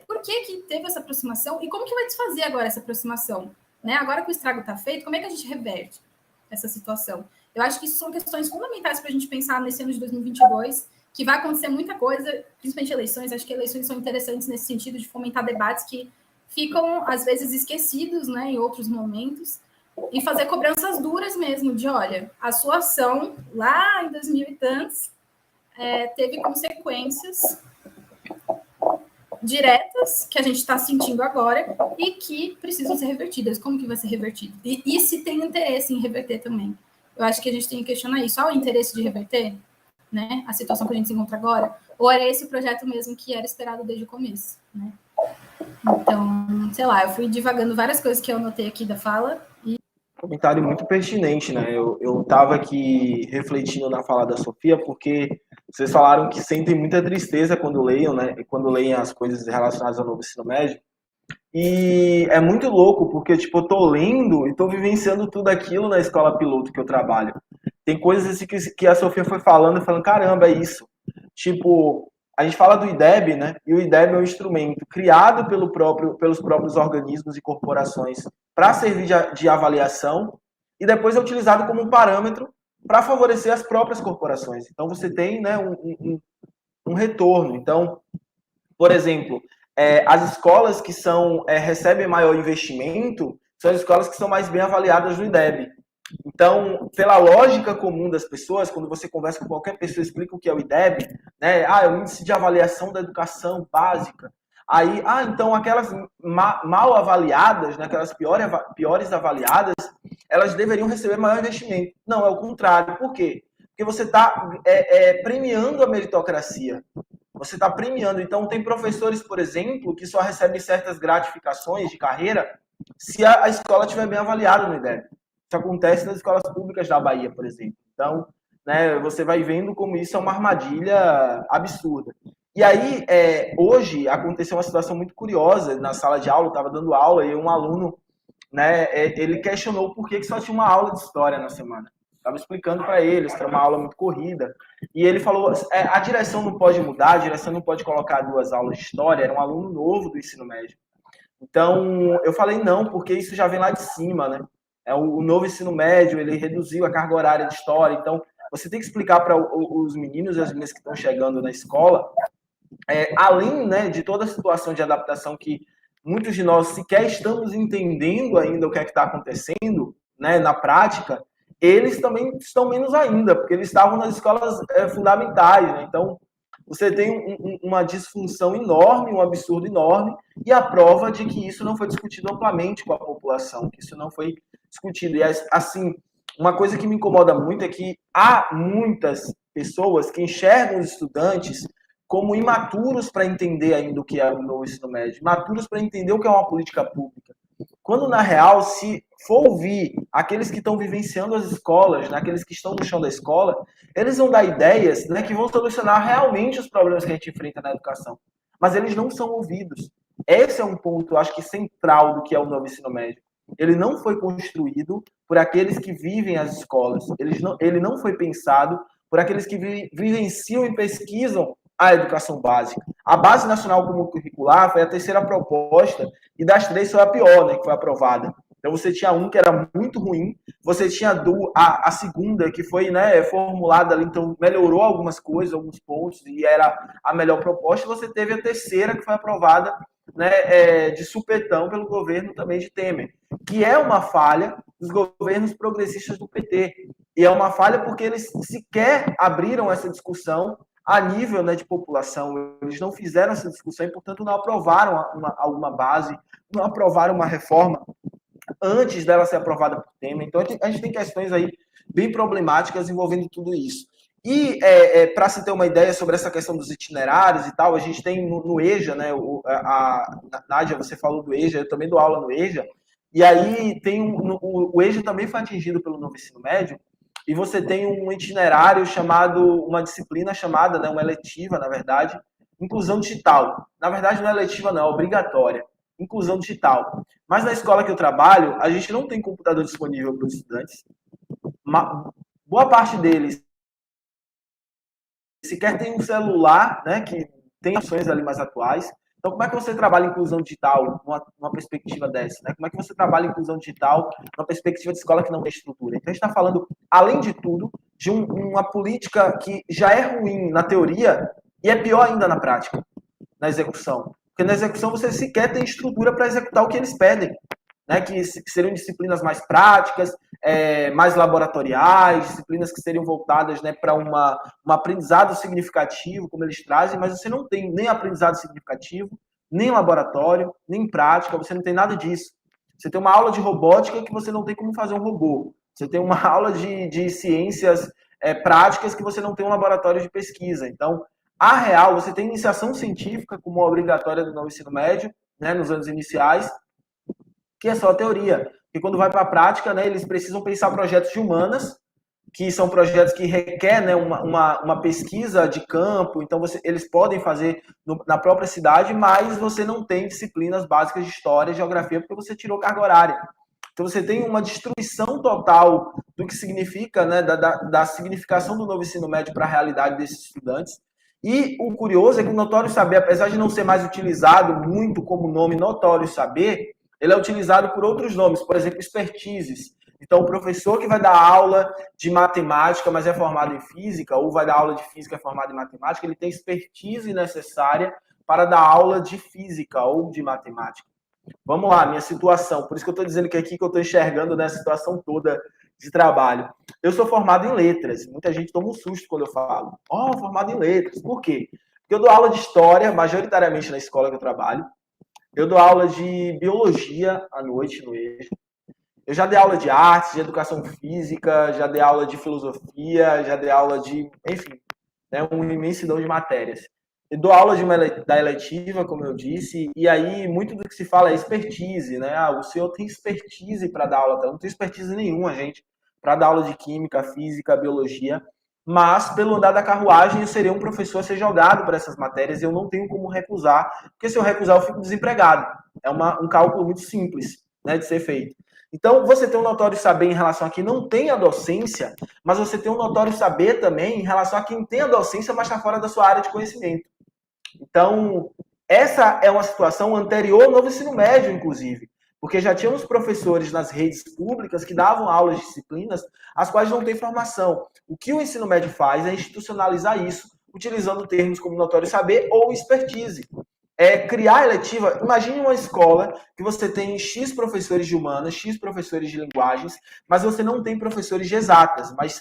Por que teve essa aproximação? E como que vai desfazer agora essa aproximação? Né? Agora que o estrago está feito, como é que a gente reverte essa situação? Eu acho que isso são questões fundamentais para a gente pensar nesse ano de 2022, que vai acontecer muita coisa, principalmente eleições. Acho que eleições são interessantes nesse sentido de fomentar debates que ficam, às vezes, esquecidos, né, em outros momentos, e fazer cobranças duras mesmo, de, olha, a sua ação lá em 2000 e tantos teve consequências diretas que a gente está sentindo agora e que precisam ser revertidas. Como que vai ser revertido? E se tem interesse em reverter também. Eu acho que a gente tem que questionar isso. Há o interesse de reverter, né, a situação que a gente se encontra agora? Ou era esse o projeto mesmo que era esperado desde o começo, né? Então, sei lá, eu fui divagando várias coisas que eu anotei aqui da fala. Comentário muito pertinente, né? Eu estava aqui refletindo na fala da Sofia, porque vocês falaram que sentem muita tristeza quando leiam, né? Quando leem as coisas relacionadas ao novo ensino médio. E é muito louco, porque tipo, eu tô lendo e tô vivenciando tudo aquilo na escola piloto que eu trabalho. Tem coisas assim que a Sofia foi falando, caramba, é isso. Tipo, a gente fala do IDEB, né? E o IDEB é um instrumento criado pelos próprios organismos e corporações para servir de avaliação e depois é utilizado como um parâmetro para favorecer as próprias corporações. Então, você tem, né, um retorno. Então, por exemplo, as escolas que recebem maior investimento são as escolas que são mais bem avaliadas no IDEB. Então, pela lógica comum das pessoas, quando você conversa com qualquer pessoa, explica o que é o IDEB, né? É o Índice de Avaliação da Educação Básica. Aí, então aquelas mal avaliadas, né, aquelas piores avaliadas, elas deveriam receber maior investimento. Não, é o contrário. Por quê? Porque você está premiando a meritocracia. Você está premiando. Então, tem professores, por exemplo, que só recebem certas gratificações de carreira se a escola estiver bem avaliada no IDEB. Isso acontece nas escolas públicas da Bahia, por exemplo. Então, né, você vai vendo como isso é uma armadilha absurda. E aí, hoje, aconteceu uma situação muito curiosa na sala de aula, eu estava dando aula e um aluno, né, ele questionou por que só tinha uma aula de história na semana. Estava explicando para eles que era uma aula muito corrida. E ele falou, a direção não pode mudar, a direção não pode colocar 2 aulas de história, era um aluno novo do ensino médio. Então, eu falei não, porque isso já vem lá de cima, né? O novo ensino médio, ele reduziu a carga horária de história, então você tem que explicar para os meninos e as meninas que estão chegando na escola, além, né, de toda a situação de adaptação que muitos de nós sequer estamos entendendo ainda o que é que está acontecendo, né, na prática, eles também estão menos ainda, porque eles estavam nas escolas fundamentais, né? Então, você tem uma disfunção enorme, um absurdo enorme, e a prova de que isso não foi discutido amplamente com a população, que isso não foi discutido. E, assim, uma coisa que me incomoda muito é que há muitas pessoas que enxergam os estudantes como imaturos para entender ainda o que é o novo ensino médio, imaturos para entender o que é uma política pública. Quando, na real, se for ouvir aqueles que estão vivenciando as escolas, né, aqueles que estão no chão da escola, eles vão dar ideias, né, que vão solucionar realmente os problemas que a gente enfrenta na educação. Mas eles não são ouvidos. Esse é um ponto, acho que, central do que é o novo ensino médio. Ele não foi construído por aqueles que vivem as escolas. Ele não foi pensado por aqueles que vivenciam e pesquisam a educação básica. A Base Nacional Comum Curricular foi a terceira proposta e das três foi a pior, né, que foi aprovada. Então você tinha um que era muito ruim, você tinha a segunda que foi, né, formulada ali, então melhorou algumas coisas, alguns pontos e era a melhor proposta. Você teve a terceira que foi aprovada, né, de supetão pelo governo também de Temer, que é uma falha dos governos progressistas do PT. E é uma falha porque eles sequer abriram essa discussão a nível, né, de população. Eles não fizeram essa discussão e, portanto, não aprovaram alguma base, não aprovaram uma reforma antes dela ser aprovada por Temer. Então, a gente tem questões aí bem problemáticas envolvendo tudo isso. E, para se ter uma ideia sobre essa questão dos itinerários e tal, a gente tem no EJA, né, a Nádia, você falou do EJA, eu também dou aula no EJA, e aí tem o EJA também foi atingido pelo novo ensino médio, e você tem um itinerário chamado, uma disciplina chamada, né, uma eletiva, na verdade, inclusão digital. Na verdade, não é eletiva, não, é obrigatória. Inclusão digital. Mas na escola que eu trabalho, a gente não tem computador disponível para os estudantes. Boa parte deles sequer tem um celular, né, que tem opções ali mais atuais. Então, como é que você trabalha inclusão digital numa perspectiva dessa? Né? Como é que você trabalha inclusão digital numa perspectiva de escola que não tem estrutura? Então, a gente está falando, além de tudo, de uma política que já é ruim na teoria e é pior ainda na prática, na execução. Porque na execução você sequer tem estrutura para executar o que eles pedem, né? Que seriam disciplinas mais práticas, mais laboratoriais, disciplinas que seriam voltadas, né, para um aprendizado significativo, como eles trazem, mas você não tem nem aprendizado significativo, nem laboratório, nem prática, você não tem nada disso. Você tem uma aula de robótica que você não tem como fazer um robô. Você tem uma aula de ciências práticas que você não tem um laboratório de pesquisa. Então, a real, você tem iniciação científica como obrigatória do novo ensino médio, né, nos anos iniciais, que é só teoria. E quando vai para a prática, né, eles precisam pensar projetos de humanas, que são projetos que requerem, né, uma pesquisa de campo, então eles podem fazer na própria cidade, mas você não tem disciplinas básicas de história e geografia, porque você tirou carga horária. Então você tem uma destruição total do que significa, né, da significação do novo ensino médio para a realidade desses estudantes. E o curioso é que o Notório Saber, apesar de não ser mais utilizado muito como nome Notório Saber, ele é utilizado por outros nomes, por exemplo, expertises. Então, o professor que vai dar aula de matemática, mas é formado em física, ou vai dar aula de física, é formado em matemática, ele tem expertise necessária para dar aula de física ou de matemática. Vamos lá, minha situação. Por isso que eu estou dizendo que aqui que eu estou enxergando nessa situação toda de trabalho. Eu sou formado em letras. Muita gente toma um susto quando eu falo. Formado em letras. Por quê? Porque eu dou aula de história, majoritariamente na escola que eu trabalho. Eu dou aula de biologia à noite no EJA. Eu já dei aula de artes, de educação física, já dei aula de filosofia, já dei aula de, enfim, né, uma imensidão de matérias. Eu dou aula da eletiva, como eu disse, e aí muito do que se fala é expertise, né? O senhor tem expertise para dar aula, eu não tenho expertise nenhuma, gente, para dar aula de química, física, biologia, mas pelo andar da carruagem eu seria um professor a ser jogado para essas matérias e eu não tenho como recusar, porque se eu recusar eu fico desempregado. É um cálculo muito simples, né, de ser feito. Então, você tem um notório saber em relação a quem não tem a docência, mas você tem um notório saber também em relação a quem tem a docência, mas está fora da sua área de conhecimento. Então, essa é uma situação anterior ao novo ensino médio, inclusive, porque já tínhamos professores nas redes públicas que davam aulas de disciplinas as quais não têm formação. O que o ensino médio faz é institucionalizar isso, utilizando termos como notório saber ou expertise. criar a eletiva. Imagine uma escola que você tem X professores de humanas, X professores de linguagens, mas você não tem professores de exatas, mas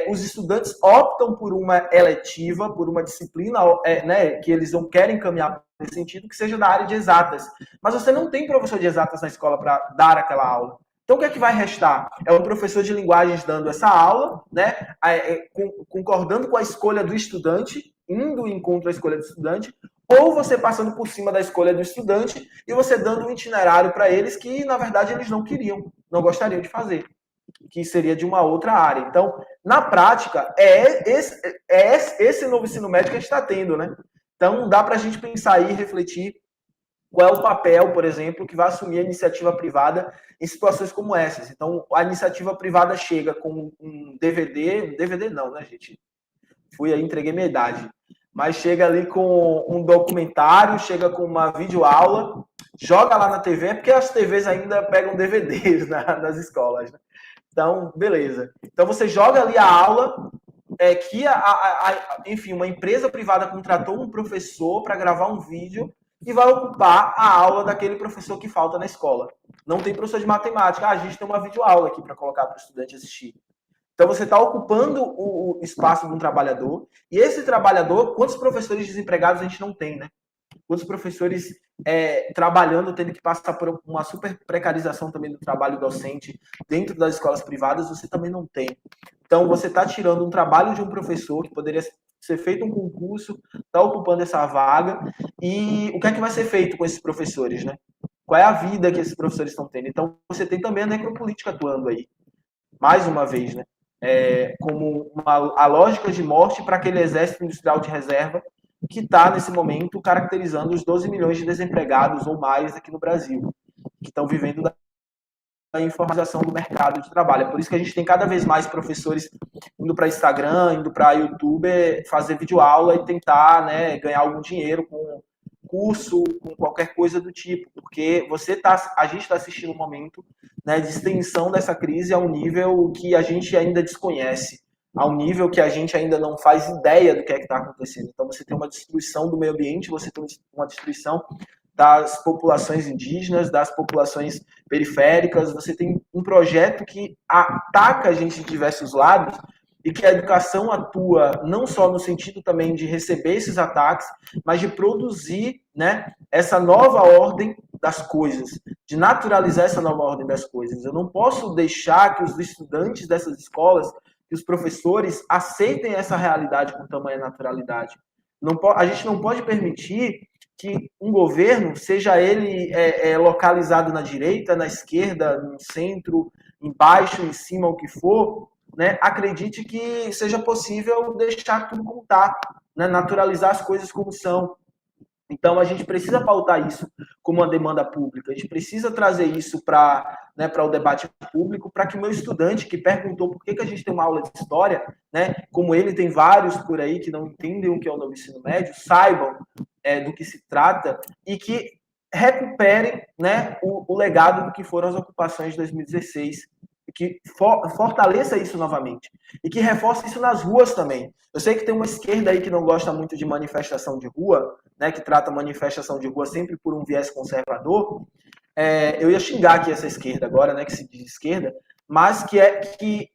os estudantes optam por uma eletiva, por uma disciplina né, que eles não querem caminhar nesse sentido, que seja da área de exatas. Mas você não tem professor de exatas na escola para dar aquela aula. Então, o que é que vai restar? É um professor de linguagens dando essa aula, né, concordando com a escolha do estudante, indo em contra a escolha do estudante, ou você passando por cima da escolha do estudante e você dando um itinerário para eles que, na verdade, eles não queriam, não gostariam de fazer, que seria de uma outra área. Então, na prática, esse novo ensino médio que a gente está tendo, né? Então, dá para a gente pensar aí e refletir qual é o papel, por exemplo, que vai assumir a iniciativa privada em situações como essas. Então, a iniciativa privada chega com um DVD não, né, gente? Fui aí, entreguei minha idade. Mas chega ali com um documentário, chega com uma videoaula, joga lá na TV, porque as TVs ainda pegam DVDs nas escolas, né? Então, beleza. Então, você joga ali a aula, que, enfim, uma empresa privada contratou um professor para gravar um vídeo e vai ocupar a aula daquele professor que falta na escola. Não tem professor de matemática. A gente tem uma videoaula aqui para colocar para o estudante assistir. Então, você está ocupando o espaço de um trabalhador, e esse trabalhador, quantos professores desempregados a gente não tem, né? Quantos professores trabalhando, tendo que passar por uma super precarização também do trabalho docente dentro das escolas privadas, você também não tem. Então, você está tirando um trabalho de um professor que poderia ser feito um concurso, está ocupando essa vaga, e o que é que vai ser feito com esses professores, né? Qual é a vida que esses professores estão tendo? Então, você tem também a necropolítica atuando aí, mais uma vez, né? Como a lógica de morte para aquele exército industrial de reserva que está, nesse momento, caracterizando os 12 milhões de desempregados ou mais aqui no Brasil, que estão vivendo da informatização do mercado de trabalho. É por isso que a gente tem cada vez mais professores indo para Instagram, indo para YouTube, fazer videoaula e tentar, né, ganhar algum dinheiro com curso, com qualquer coisa do tipo, porque a gente está assistindo um momento, né, de extensão dessa crise a um nível que a gente ainda desconhece, a um nível que a gente ainda não faz ideia do que é que está acontecendo. Então, você tem uma destruição do meio ambiente, você tem uma destruição das populações indígenas, das populações periféricas, você tem um projeto que ataca a gente de diversos lados, e que a educação atua não só no sentido também de receber esses ataques, mas de produzir, né, essa nova ordem das coisas, de naturalizar essa nova ordem das coisas. Eu não posso deixar que os estudantes dessas escolas, que os professores aceitem essa realidade com tamanha naturalidade. A gente não pode permitir que um governo, seja ele localizado na direita, na esquerda, no centro, embaixo, em cima, o que for, né, acredite que seja possível deixar tudo como está, né, naturalizar as coisas como são. Então, a gente precisa pautar isso como uma demanda pública, a gente precisa trazer isso para o debate público, para que o meu estudante que perguntou por que a gente tem uma aula de história, né, como ele tem vários por aí que não entendem o que é o novo ensino médio, saibam do que se trata e que recuperem, né, o legado do que foram as ocupações de 2016, que fortaleça isso novamente e que reforce isso nas ruas também. Eu sei que tem uma esquerda aí que não gosta muito de manifestação de rua, né, que trata manifestação de rua sempre por um viés conservador. Eu ia xingar aqui essa esquerda agora, né, que se diz esquerda, mas que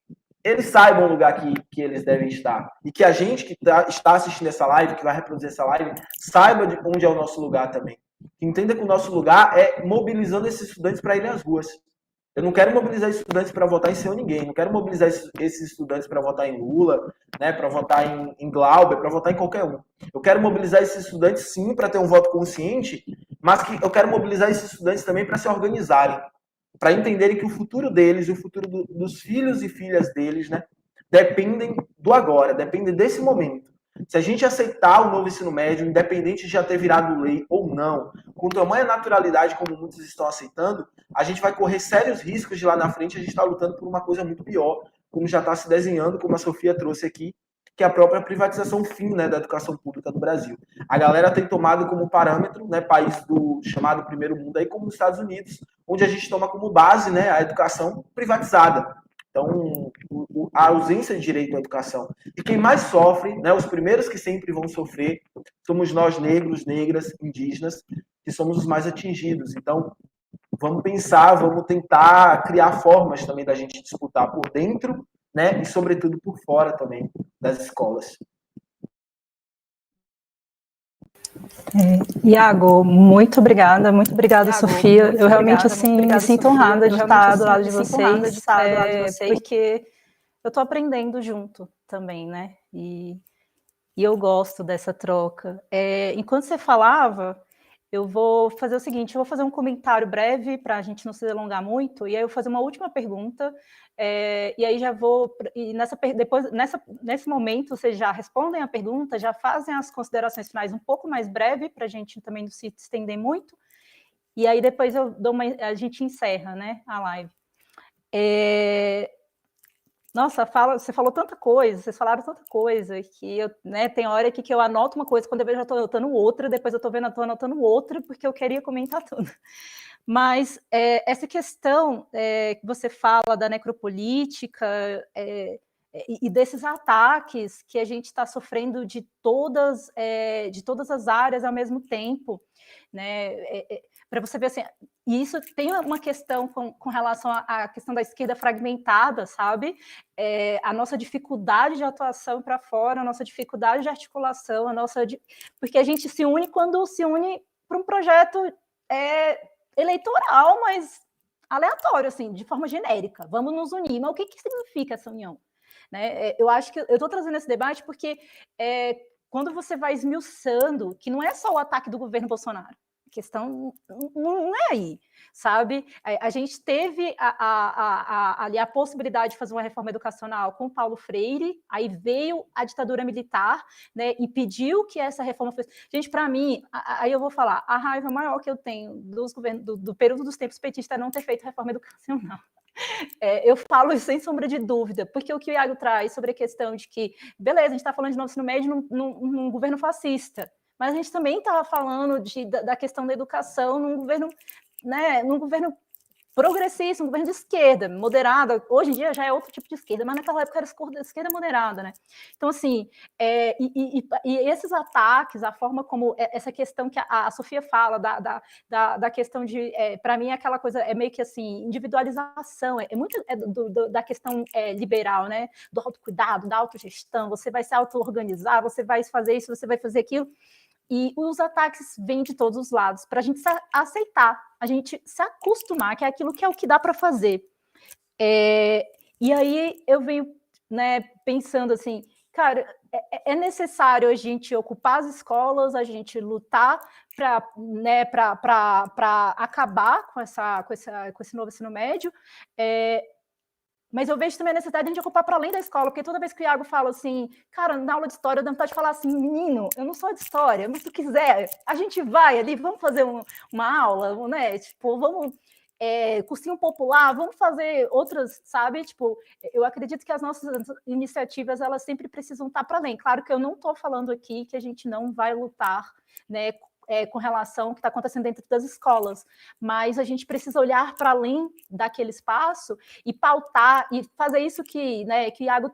eles saibam o lugar que eles devem estar. E que a gente que está assistindo essa live, que vai reproduzir essa live, saiba de onde é o nosso lugar também. Entenda que o nosso lugar é mobilizando esses estudantes para irem às ruas. Eu não quero mobilizar estudantes para votar em Senhor Ninguém, não quero mobilizar esses estudantes para votar em Lula, né, para votar em Glauber, para votar em qualquer um. Eu quero mobilizar esses estudantes, sim, para ter um voto consciente, mas que eu quero mobilizar esses estudantes também para se organizarem, para entenderem que o futuro deles, o futuro dos filhos e filhas deles, né, dependem do agora, dependem desse momento. Se a gente aceitar o novo ensino médio, independente de já ter virado lei ou não, com tamanha naturalidade como muitos estão aceitando, a gente vai correr sérios riscos de lá na frente a gente estar lutando por uma coisa muito pior, como já está se desenhando, como a Sofia trouxe aqui, que é a própria privatização fim, né, da educação pública do Brasil. A galera tem tomado como parâmetro, né, país do chamado primeiro mundo, aí, como os Estados Unidos, onde a gente toma como base, né, a educação privatizada. Então, a ausência de direito à educação. E quem mais sofre, né, os primeiros que sempre vão sofrer, somos nós negros, negras, indígenas, que somos os mais atingidos. Então, vamos pensar, vamos tentar criar formas também da gente disputar por dentro, né, e sobretudo por fora também das escolas. Iago, muito obrigada, Sofia. Eu realmente, assim, me sinto honrada de estar do lado de vocês, porque eu estou aprendendo junto também, né? E eu gosto dessa troca. Enquanto você falava, eu vou fazer o seguinte, eu vou fazer um comentário breve para a gente não se delongar muito, e aí eu vou fazer uma última pergunta, e aí já vou... E nesse momento, vocês já respondem a pergunta, já fazem as considerações finais um pouco mais breve, para a gente também não se estender muito, e aí depois a gente encerra, né, a live. Nossa, você falou tanta coisa, vocês falaram tanta coisa, que eu, né, tem hora aqui que eu anoto uma coisa, quando eu vejo eu estou anotando outra, depois eu estou vendo, eu estou anotando outra, porque eu queria comentar tudo. Mas essa questão que você fala da necropolítica e desses ataques que a gente está sofrendo de todas as áreas ao mesmo tempo, né? Para você ver assim, e isso tem uma questão com relação à questão da esquerda fragmentada, sabe? A nossa dificuldade de atuação para fora, a nossa dificuldade de articulação, porque a gente se une quando se une para um projeto eleitoral, mas aleatório, assim, de forma genérica. Vamos nos unir. Mas o que significa essa união? Né? Eu acho que eu estou trazendo esse debate porque quando você vai esmiuçando que não é só o ataque do governo Bolsonaro, a questão não é aí, sabe? A gente teve ali a possibilidade de fazer uma reforma educacional com Paulo Freire, aí veio a ditadura militar, né, e pediu que essa reforma fosse... Gente, para mim, aí eu vou falar, a raiva maior que eu tenho dos governos, do período dos tempos petistas é não ter feito reforma educacional. Eu falo isso sem sombra de dúvida, porque o que o Iago traz sobre a questão de que, beleza, a gente está falando de novo ensino médio num governo fascista, mas a gente também estava falando da questão da educação num governo, né, num governo progressista, um governo de esquerda, moderada. Hoje em dia já é outro tipo de esquerda, mas naquela época era esquerda moderada, né? Então, assim, e esses ataques, a forma como essa questão que a Sofia fala, da questão de, para mim, aquela coisa é meio que assim, individualização, muito da questão liberal, né? Do autocuidado, da autogestão, você vai se auto-organizar, você vai fazer isso, você vai fazer aquilo. E os ataques vêm de todos os lados, para a gente aceitar, a gente se acostumar, que é aquilo que é o que dá para fazer. E aí eu venho, né, pensando assim, cara, é necessário a gente ocupar as escolas, a gente lutar para, né, acabar com esse novo ensino médio, mas eu vejo também a necessidade de a gente ocupar para além da escola, porque toda vez que o Iago fala assim, cara, na aula de história, eu dou vontade de falar assim, menino, eu não sou de história, mas se tu quiser, a gente vai ali, vamos fazer uma aula, né? Tipo, vamos cursinho popular, vamos fazer outras, sabe? Tipo, eu acredito que as nossas iniciativas, elas sempre precisam estar para além. Claro que eu não estou falando aqui que a gente não vai lutar, né, com relação ao que está acontecendo dentro das escolas, mas a gente precisa olhar para além daquele espaço e pautar, e fazer isso que, né, que o Iago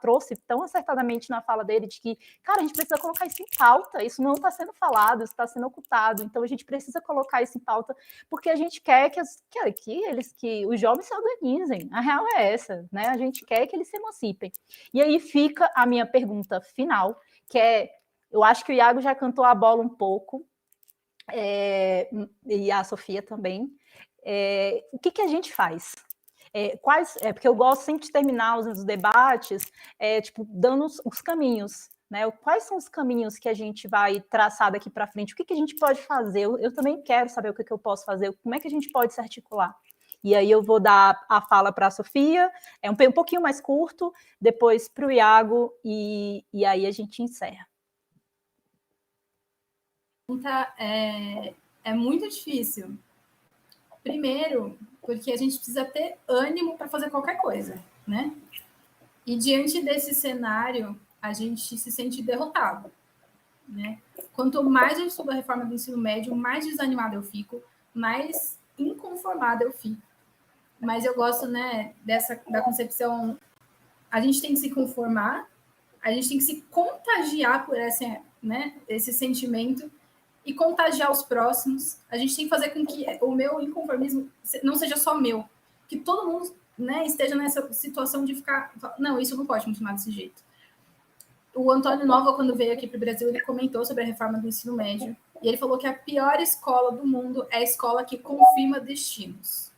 trouxe tão acertadamente na fala dele, de que, cara, a gente precisa colocar isso em pauta, isso não está sendo falado, isso está sendo ocultado, então a gente precisa colocar isso em pauta, porque a gente quer que os jovens se organizem, a real é essa, né, a gente quer que eles se emancipem. E aí fica a minha pergunta final, que eu acho que o Iago já cantou a bola um pouco, e a Sofia também. O que a gente faz? Porque eu gosto sempre de terminar os debates tipo, dando os caminhos. Né? Quais são os caminhos que a gente vai traçar daqui para frente? O que a gente pode fazer? Eu também quero saber o que eu posso fazer, como é que a gente pode se articular? E aí eu vou dar a fala para a Sofia, um pouquinho mais curto, depois para o Iago, e aí a gente encerra. É muito difícil. Primeiro, porque a gente precisa ter ânimo para fazer qualquer coisa, né? E diante desse cenário, a gente se sente derrotado, né? Quanto mais eu estudo a reforma do ensino médio, mais desanimada eu fico, mais inconformada eu fico. mas eu gosto, né, da concepção, a gente tem que se conformar, a gente tem que se contagiar por esse sentimento e contagiar os próximos. A gente tem que fazer com que o meu inconformismo não seja só meu, que todo mundo, né, esteja nessa situação de ficar, não, isso não pode continuar desse jeito. O Antônio Nova, quando veio aqui para o Brasil, ele comentou sobre a reforma do ensino médio, e ele falou que a pior escola do mundo é a escola que confirma destinos.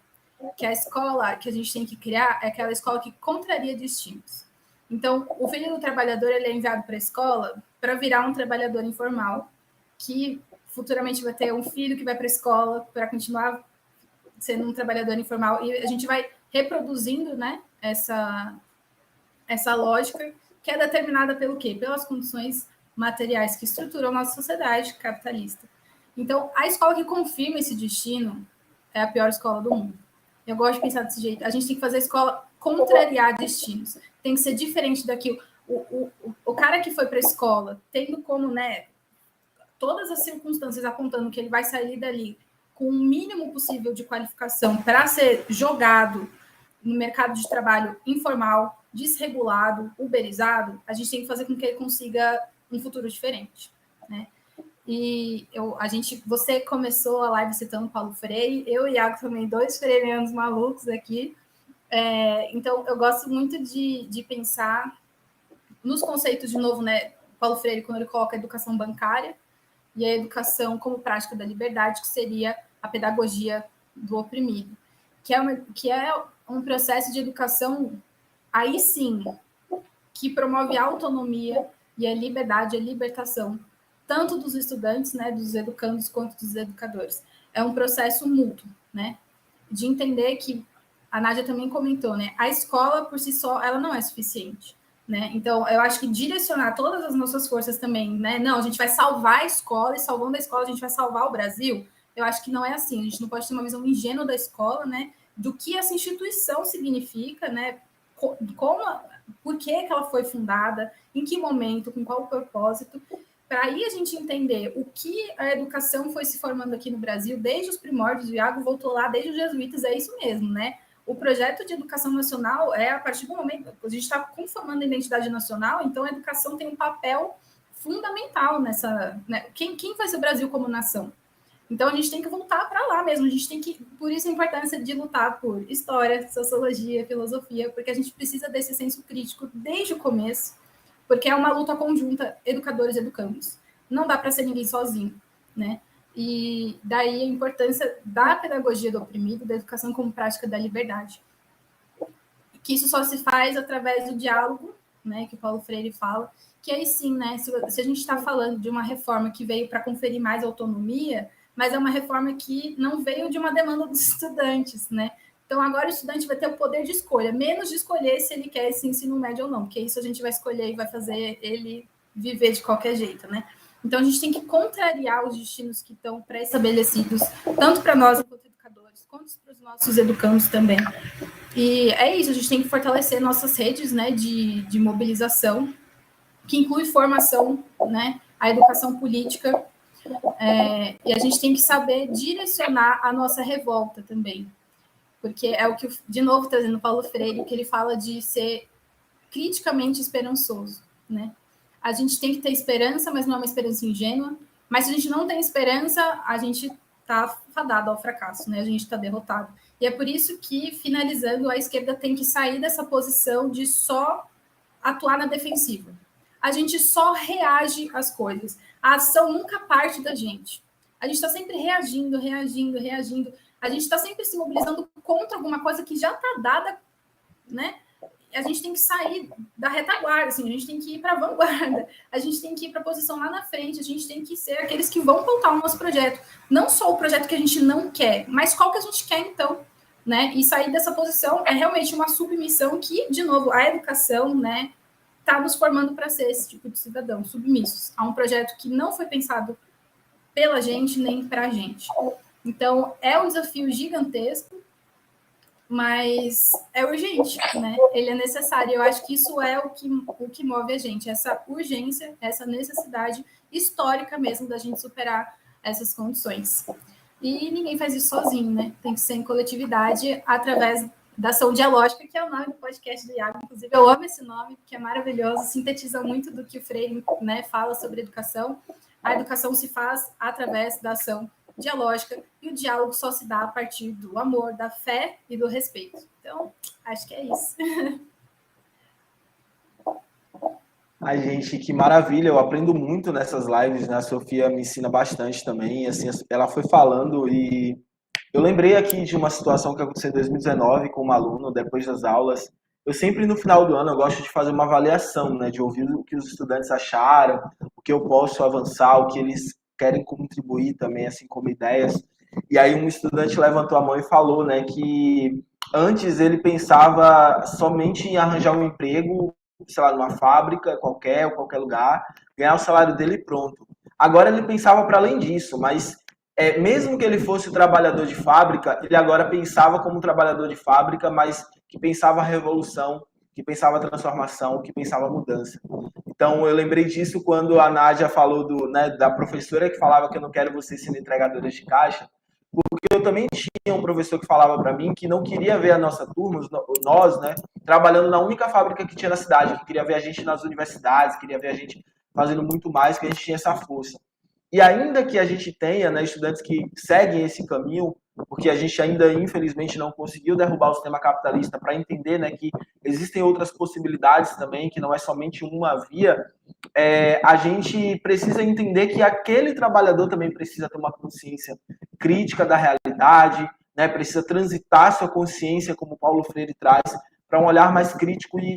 Que a escola que a gente tem que criar é aquela escola que contraria destinos. Então, o filho do trabalhador ele é enviado para a escola para virar um trabalhador informal, que futuramente vai ter um filho que vai para a escola para continuar sendo um trabalhador informal, e a gente vai reproduzindo, né, essa lógica que é determinada pelo quê? Pelas condições materiais que estruturam a nossa sociedade capitalista. Então, a escola que confirma esse destino é a pior escola do mundo. Eu gosto de pensar desse jeito. A gente tem que fazer a escola contrariar destinos. Tem que ser diferente daquilo. O cara que foi para a escola, tendo como, né, todas as circunstâncias apontando que ele vai sair dali com o mínimo possível de qualificação para ser jogado no mercado de trabalho informal, desregulado, uberizado, a gente tem que fazer com que ele consiga um futuro diferente, né? E você começou a live citando Paulo Freire, eu e Iago também, 2 freirianos malucos aqui. Então, eu gosto muito de pensar nos conceitos, de novo, né? Paulo Freire, quando ele coloca a educação bancária e a educação como prática da liberdade, que seria a pedagogia do oprimido, que é um processo de educação, aí sim, que promove a autonomia e a liberdade, a libertação, tanto dos estudantes, né, dos educandos, quanto dos educadores. É um processo mútuo, né, de entender que, a Nádia também comentou, né, a escola, por si só, ela não é suficiente, né, então, eu acho que direcionar todas as nossas forças também, né, não, a gente vai salvar a escola, e salvando a escola, a gente vai salvar o Brasil, eu acho que não é assim, a gente não pode ter uma visão ingênua da escola, né, do que essa instituição significa, né, por que ela foi fundada, em que momento, com qual propósito, para aí a gente entender o que a educação foi se formando aqui no Brasil, desde os primórdios, o Iago voltou lá, desde os jesuítas, é isso mesmo, né? O projeto de educação nacional é a partir do momento que a gente está conformando a identidade nacional, então a educação tem um papel fundamental nessa, né? Quem faz o Brasil como nação? Então, a gente tem que voltar para lá mesmo, a gente tem que, por isso a importância de lutar por história, sociologia, filosofia, porque a gente precisa desse senso crítico desde o começo, porque é uma luta conjunta, educadores e educandos. Não dá para ser ninguém sozinho, né? E daí a importância da pedagogia do oprimido, da educação como prática da liberdade. Que isso só se faz através do diálogo, né, que o Paulo Freire fala, que aí sim, né, se a gente está falando de uma reforma que veio para conferir mais autonomia, mas é uma reforma que não veio de uma demanda dos estudantes, né? Então, agora o estudante vai ter o poder de escolha, menos de escolher se ele quer esse ensino médio ou não, porque isso a gente vai escolher e vai fazer ele viver de qualquer jeito, né? Então, a gente tem que contrariar os destinos que estão pré-estabelecidos, tanto para nós, enquanto educadores, quanto para os nossos educandos também. E é isso, a gente tem que fortalecer nossas redes, né, de mobilização, que inclui formação, né, a educação política, e a gente tem que saber direcionar a nossa revolta também, porque é o que, de novo, trazendo Paulo Freire, que ele fala de ser criticamente esperançoso, né? A gente tem que ter esperança, mas não é uma esperança ingênua, mas se a gente não tem esperança, a gente está fadado ao fracasso, né? A gente está derrotado. E é por isso que, finalizando, a esquerda tem que sair dessa posição de só atuar na defensiva. A gente só reage às coisas. A ação nunca parte da gente. A gente está sempre reagindo. A gente está sempre se mobilizando contra alguma coisa que já está dada, né? A gente tem que sair da retaguarda, assim, a gente tem que ir para a vanguarda, a gente tem que ir para a posição lá na frente, a gente tem que ser aqueles que vão pautar o nosso projeto. Não só o projeto que a gente não quer, mas qual que a gente quer, então, né? E sair dessa posição é realmente uma submissão que, de novo, a educação, né, está nos formando para ser esse tipo de cidadão, submissos a um projeto que não foi pensado pela gente nem para a gente. Então, é um desafio gigantesco, mas é urgente, né? Ele é necessário. Eu acho que isso é o que move a gente, essa urgência, essa necessidade histórica mesmo da gente superar essas condições. E ninguém faz isso sozinho, né? Tem que ser em coletividade, através da ação dialógica, que é o nome do podcast do Iago. Inclusive, eu amo esse nome, porque é maravilhoso, sintetiza muito do que o Freire, né, fala sobre educação. A educação se faz através da ação dialógica, e o diálogo só se dá a partir do amor, da fé e do respeito. Então, acho que é isso. Ai, gente, que maravilha, eu aprendo muito nessas lives, né? A Sofia me ensina bastante também, assim, ela foi falando e eu lembrei aqui de uma situação que aconteceu em 2019 com um aluno, depois das aulas. Eu sempre, no final do ano, eu gosto de fazer uma avaliação, né? De ouvir o que os estudantes acharam, o que eu posso avançar, o que eles querem contribuir também, assim, como ideias. E aí um estudante levantou a mão e falou, né, que antes ele pensava somente em arranjar um emprego, sei lá, numa fábrica qualquer, ou qualquer lugar, ganhar o salário dele e pronto. Agora ele pensava para além disso, mas mesmo que ele fosse trabalhador de fábrica, ele agora pensava como um trabalhador de fábrica, mas que pensava a revolução, que pensava a transformação, que pensava a mudança. Então eu lembrei disso quando a Nádia falou né, da professora que falava que eu não quero você sendo entregadora de caixa, porque eu também tinha um professor que falava para mim que não queria ver a nossa turma, nós, né, trabalhando na única fábrica que tinha na cidade, que queria ver a gente nas universidades, queria ver a gente fazendo muito mais, que a gente tinha essa força. E ainda que a gente tenha, né, estudantes que seguem esse caminho, porque a gente ainda, infelizmente, não conseguiu derrubar o sistema capitalista para entender, né, que existem outras possibilidades também, que não é somente uma via, a gente precisa entender que aquele trabalhador também precisa ter uma consciência crítica da realidade, né, precisa transitar sua consciência, como Paulo Freire traz, para um olhar mais crítico e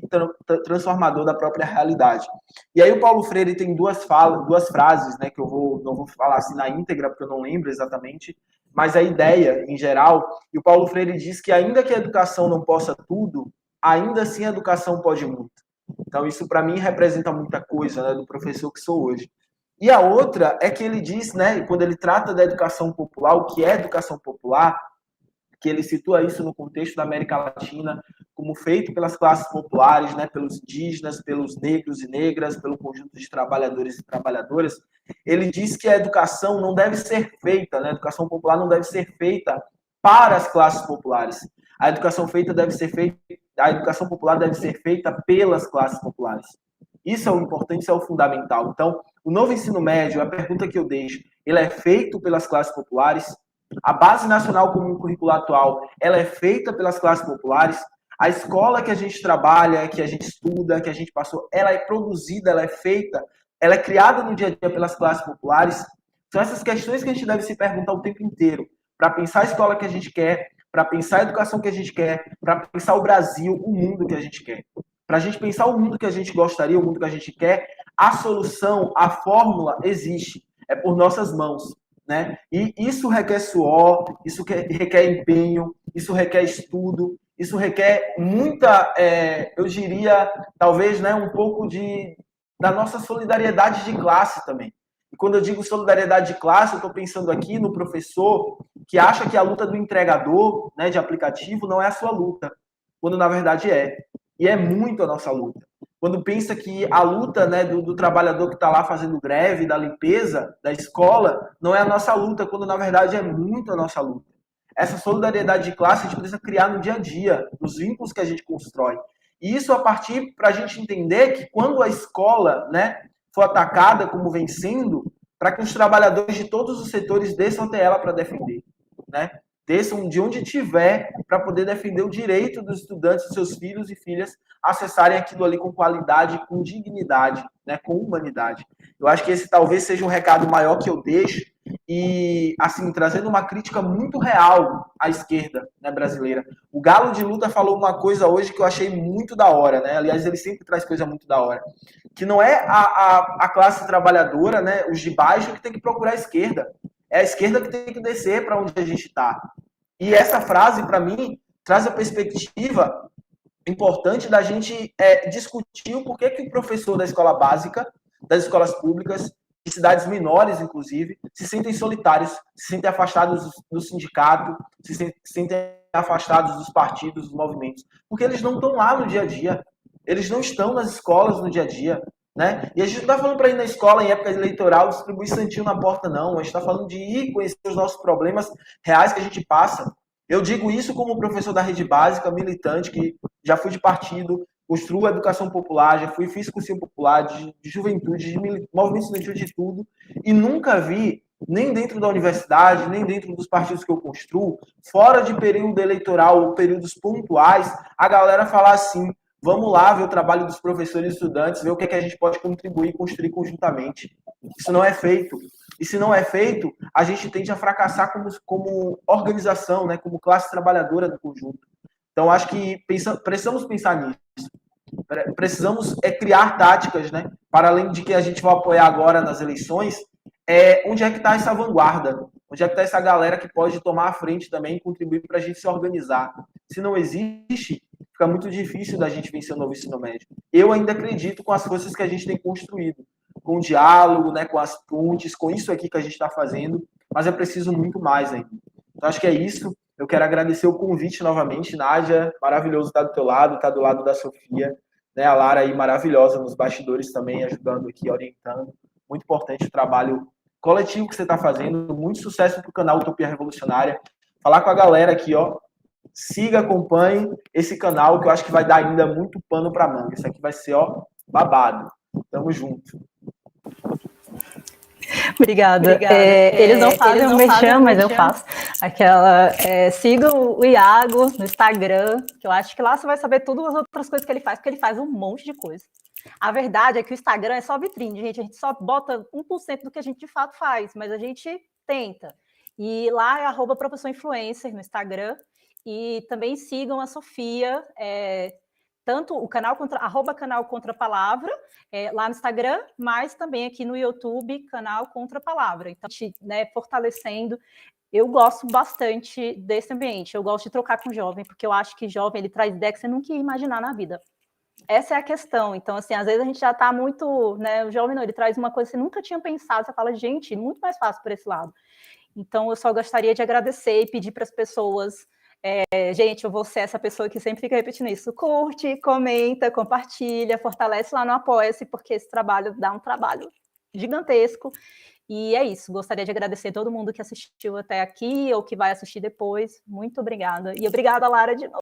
transformador da própria realidade. E aí o Paulo Freire tem duas frases, né, que eu não vou falar assim na íntegra, porque eu não lembro exatamente, mas a ideia, em geral, e o Paulo Freire diz que ainda que a educação não possa tudo, ainda assim a educação pode muito. Então isso para mim representa muita coisa, né, do professor que sou hoje. E a outra é que ele diz, né, quando ele trata da educação popular, o que é educação popular, que ele situa isso no contexto da América Latina, como feito pelas classes populares, né, pelos indígenas, pelos negros e negras, pelo conjunto de trabalhadores e trabalhadoras. Ele diz que a educação não deve ser feita, né, a educação popular não deve ser feita para as classes populares. A educação popular deve ser feita pelas classes populares. Isso é o importante, isso é o fundamental. Então, o novo ensino médio, a pergunta que eu deixo, ele é feito pelas classes populares. A Base Nacional Comum Curricular atual, ela é feita pelas classes populares. A escola que a gente trabalha, que a gente estuda, que a gente passou, ela é produzida, ela é feita, ela é criada no dia a dia pelas classes populares. São essas questões que a gente deve se perguntar o tempo inteiro, para pensar a escola que a gente quer, para pensar a educação que a gente quer, para pensar o Brasil, o mundo que a gente quer. Para a gente pensar o mundo que a gente gostaria, o mundo que a gente quer, a solução, a fórmula existe, é por nossas mãos. Né? E isso requer suor, isso requer empenho, isso requer estudo, isso requer muita, eu diria, talvez, né, um pouco da nossa solidariedade de classe também. E quando eu digo solidariedade de classe, eu estou pensando aqui no professor que acha que a luta do entregador, né, de aplicativo não é a sua luta, quando na verdade é. E é muito a nossa luta. Quando pensa que a luta, né, do trabalhador que está lá fazendo greve, da limpeza, da escola, não é a nossa luta, quando na verdade é muito a nossa luta. Essa solidariedade de classe a gente precisa criar no dia a dia, nos vínculos que a gente constrói. E isso a partir para a gente entender que quando a escola, né, for atacada como vem sendo, para que os trabalhadores de todos os setores desçam até ela para defender, né? Desçam de onde tiver para poder defender o direito dos estudantes, dos seus filhos e filhas, acessarem aquilo ali com qualidade, com dignidade, né, com humanidade. Eu acho que esse talvez seja um recado maior que eu deixo e, assim, trazendo uma crítica muito real à esquerda, né, brasileira. O Galo de Luta falou uma coisa hoje que eu achei muito da hora, né? Aliás, ele sempre traz coisa muito da hora. Que não é a classe trabalhadora, né, os de baixo, que tem que procurar a esquerda. É a esquerda que tem que descer para onde a gente está. E essa frase, para mim, traz a perspectiva importante da gente discutir o porquê que o professor da escola básica, das escolas públicas, de cidades menores, inclusive, se sentem solitários, se sentem afastados do sindicato, se sentem afastados dos partidos, dos movimentos. Porque eles não estão lá no dia a dia. Eles não estão nas escolas no dia a dia. né? E a gente não está falando para ir na escola em época eleitoral distribuir santinho na porta, não. A gente está falando de ir conhecer os nossos problemas reais que a gente passa. Eu digo isso como professor da rede básica, militante, que já fui de partido, construo a educação popular, fiz cursinho popular, de juventude, de movimento estudantil, de tudo, e nunca vi, nem dentro da universidade, nem dentro dos partidos que eu construo, fora de período eleitoral ou períodos pontuais, a galera falar assim: vamos lá ver o trabalho dos professores e estudantes, ver o que, é que a gente pode contribuir e construir conjuntamente. Isso não é feito. E se não é feito, a gente tende a fracassar como organização, né, como classe trabalhadora do conjunto. Então, acho que precisamos pensar nisso. Precisamos criar táticas, né, para além de que a gente vai apoiar agora nas eleições, onde é que está essa vanguarda? Onde é que está essa galera que pode tomar a frente também e contribuir para a gente se organizar? Se não existe, fica muito difícil da gente vencer o novo ensino médio. Eu ainda acredito com as forças que a gente tem construído, com o diálogo, né, com as pontes, com isso aqui que a gente está fazendo, mas é preciso muito mais ainda. Então, acho que é isso. Eu quero agradecer o convite novamente, Nádia, maravilhoso estar do teu lado, estar do lado da Sofia, né, a Lara aí maravilhosa nos bastidores também, ajudando aqui, orientando. Muito importante o trabalho coletivo que você está fazendo, muito sucesso para o canal Utopia Revolucionária. Falar com a galera aqui, ó, siga, acompanhe esse canal, que eu acho que vai dar ainda muito pano para manga. Isso aqui vai ser, ó, babado. Tamo junto. Obrigada. Eles não fazem o merchan, mas eu faço. Siga o Iago no Instagram, que eu acho que lá você vai saber todas as outras coisas que ele faz, porque ele faz um monte de coisa. A verdade é que o Instagram é só vitrine, gente. A gente só bota 1% do que a gente de fato faz, mas a gente tenta. E lá é @professorinfluencer no Instagram. E também sigam a Sofia, tanto o canal canal Contra a Palavra, lá no Instagram, mas também aqui no YouTube, canal Contra a Palavra. Então, a gente, né, fortalecendo. Eu gosto bastante desse ambiente. Eu gosto de trocar com jovem, porque eu acho que jovem ele traz ideia que você nunca ia imaginar na vida. Essa é a questão. Então, assim, às vezes a gente já está muito, né? O jovem não, ele traz uma coisa que você nunca tinha pensado. Você fala, gente, muito mais fácil por esse lado. Então, eu só gostaria de agradecer e pedir para as pessoas. Gente, eu vou ser essa pessoa que sempre fica repetindo isso. Curte, comenta, compartilha, fortalece lá no Apoia-se, porque esse trabalho dá um trabalho gigantesco. E é isso. Gostaria de agradecer a todo mundo que assistiu até aqui ou que vai assistir depois. Muito obrigada. E obrigada, Lara, de novo.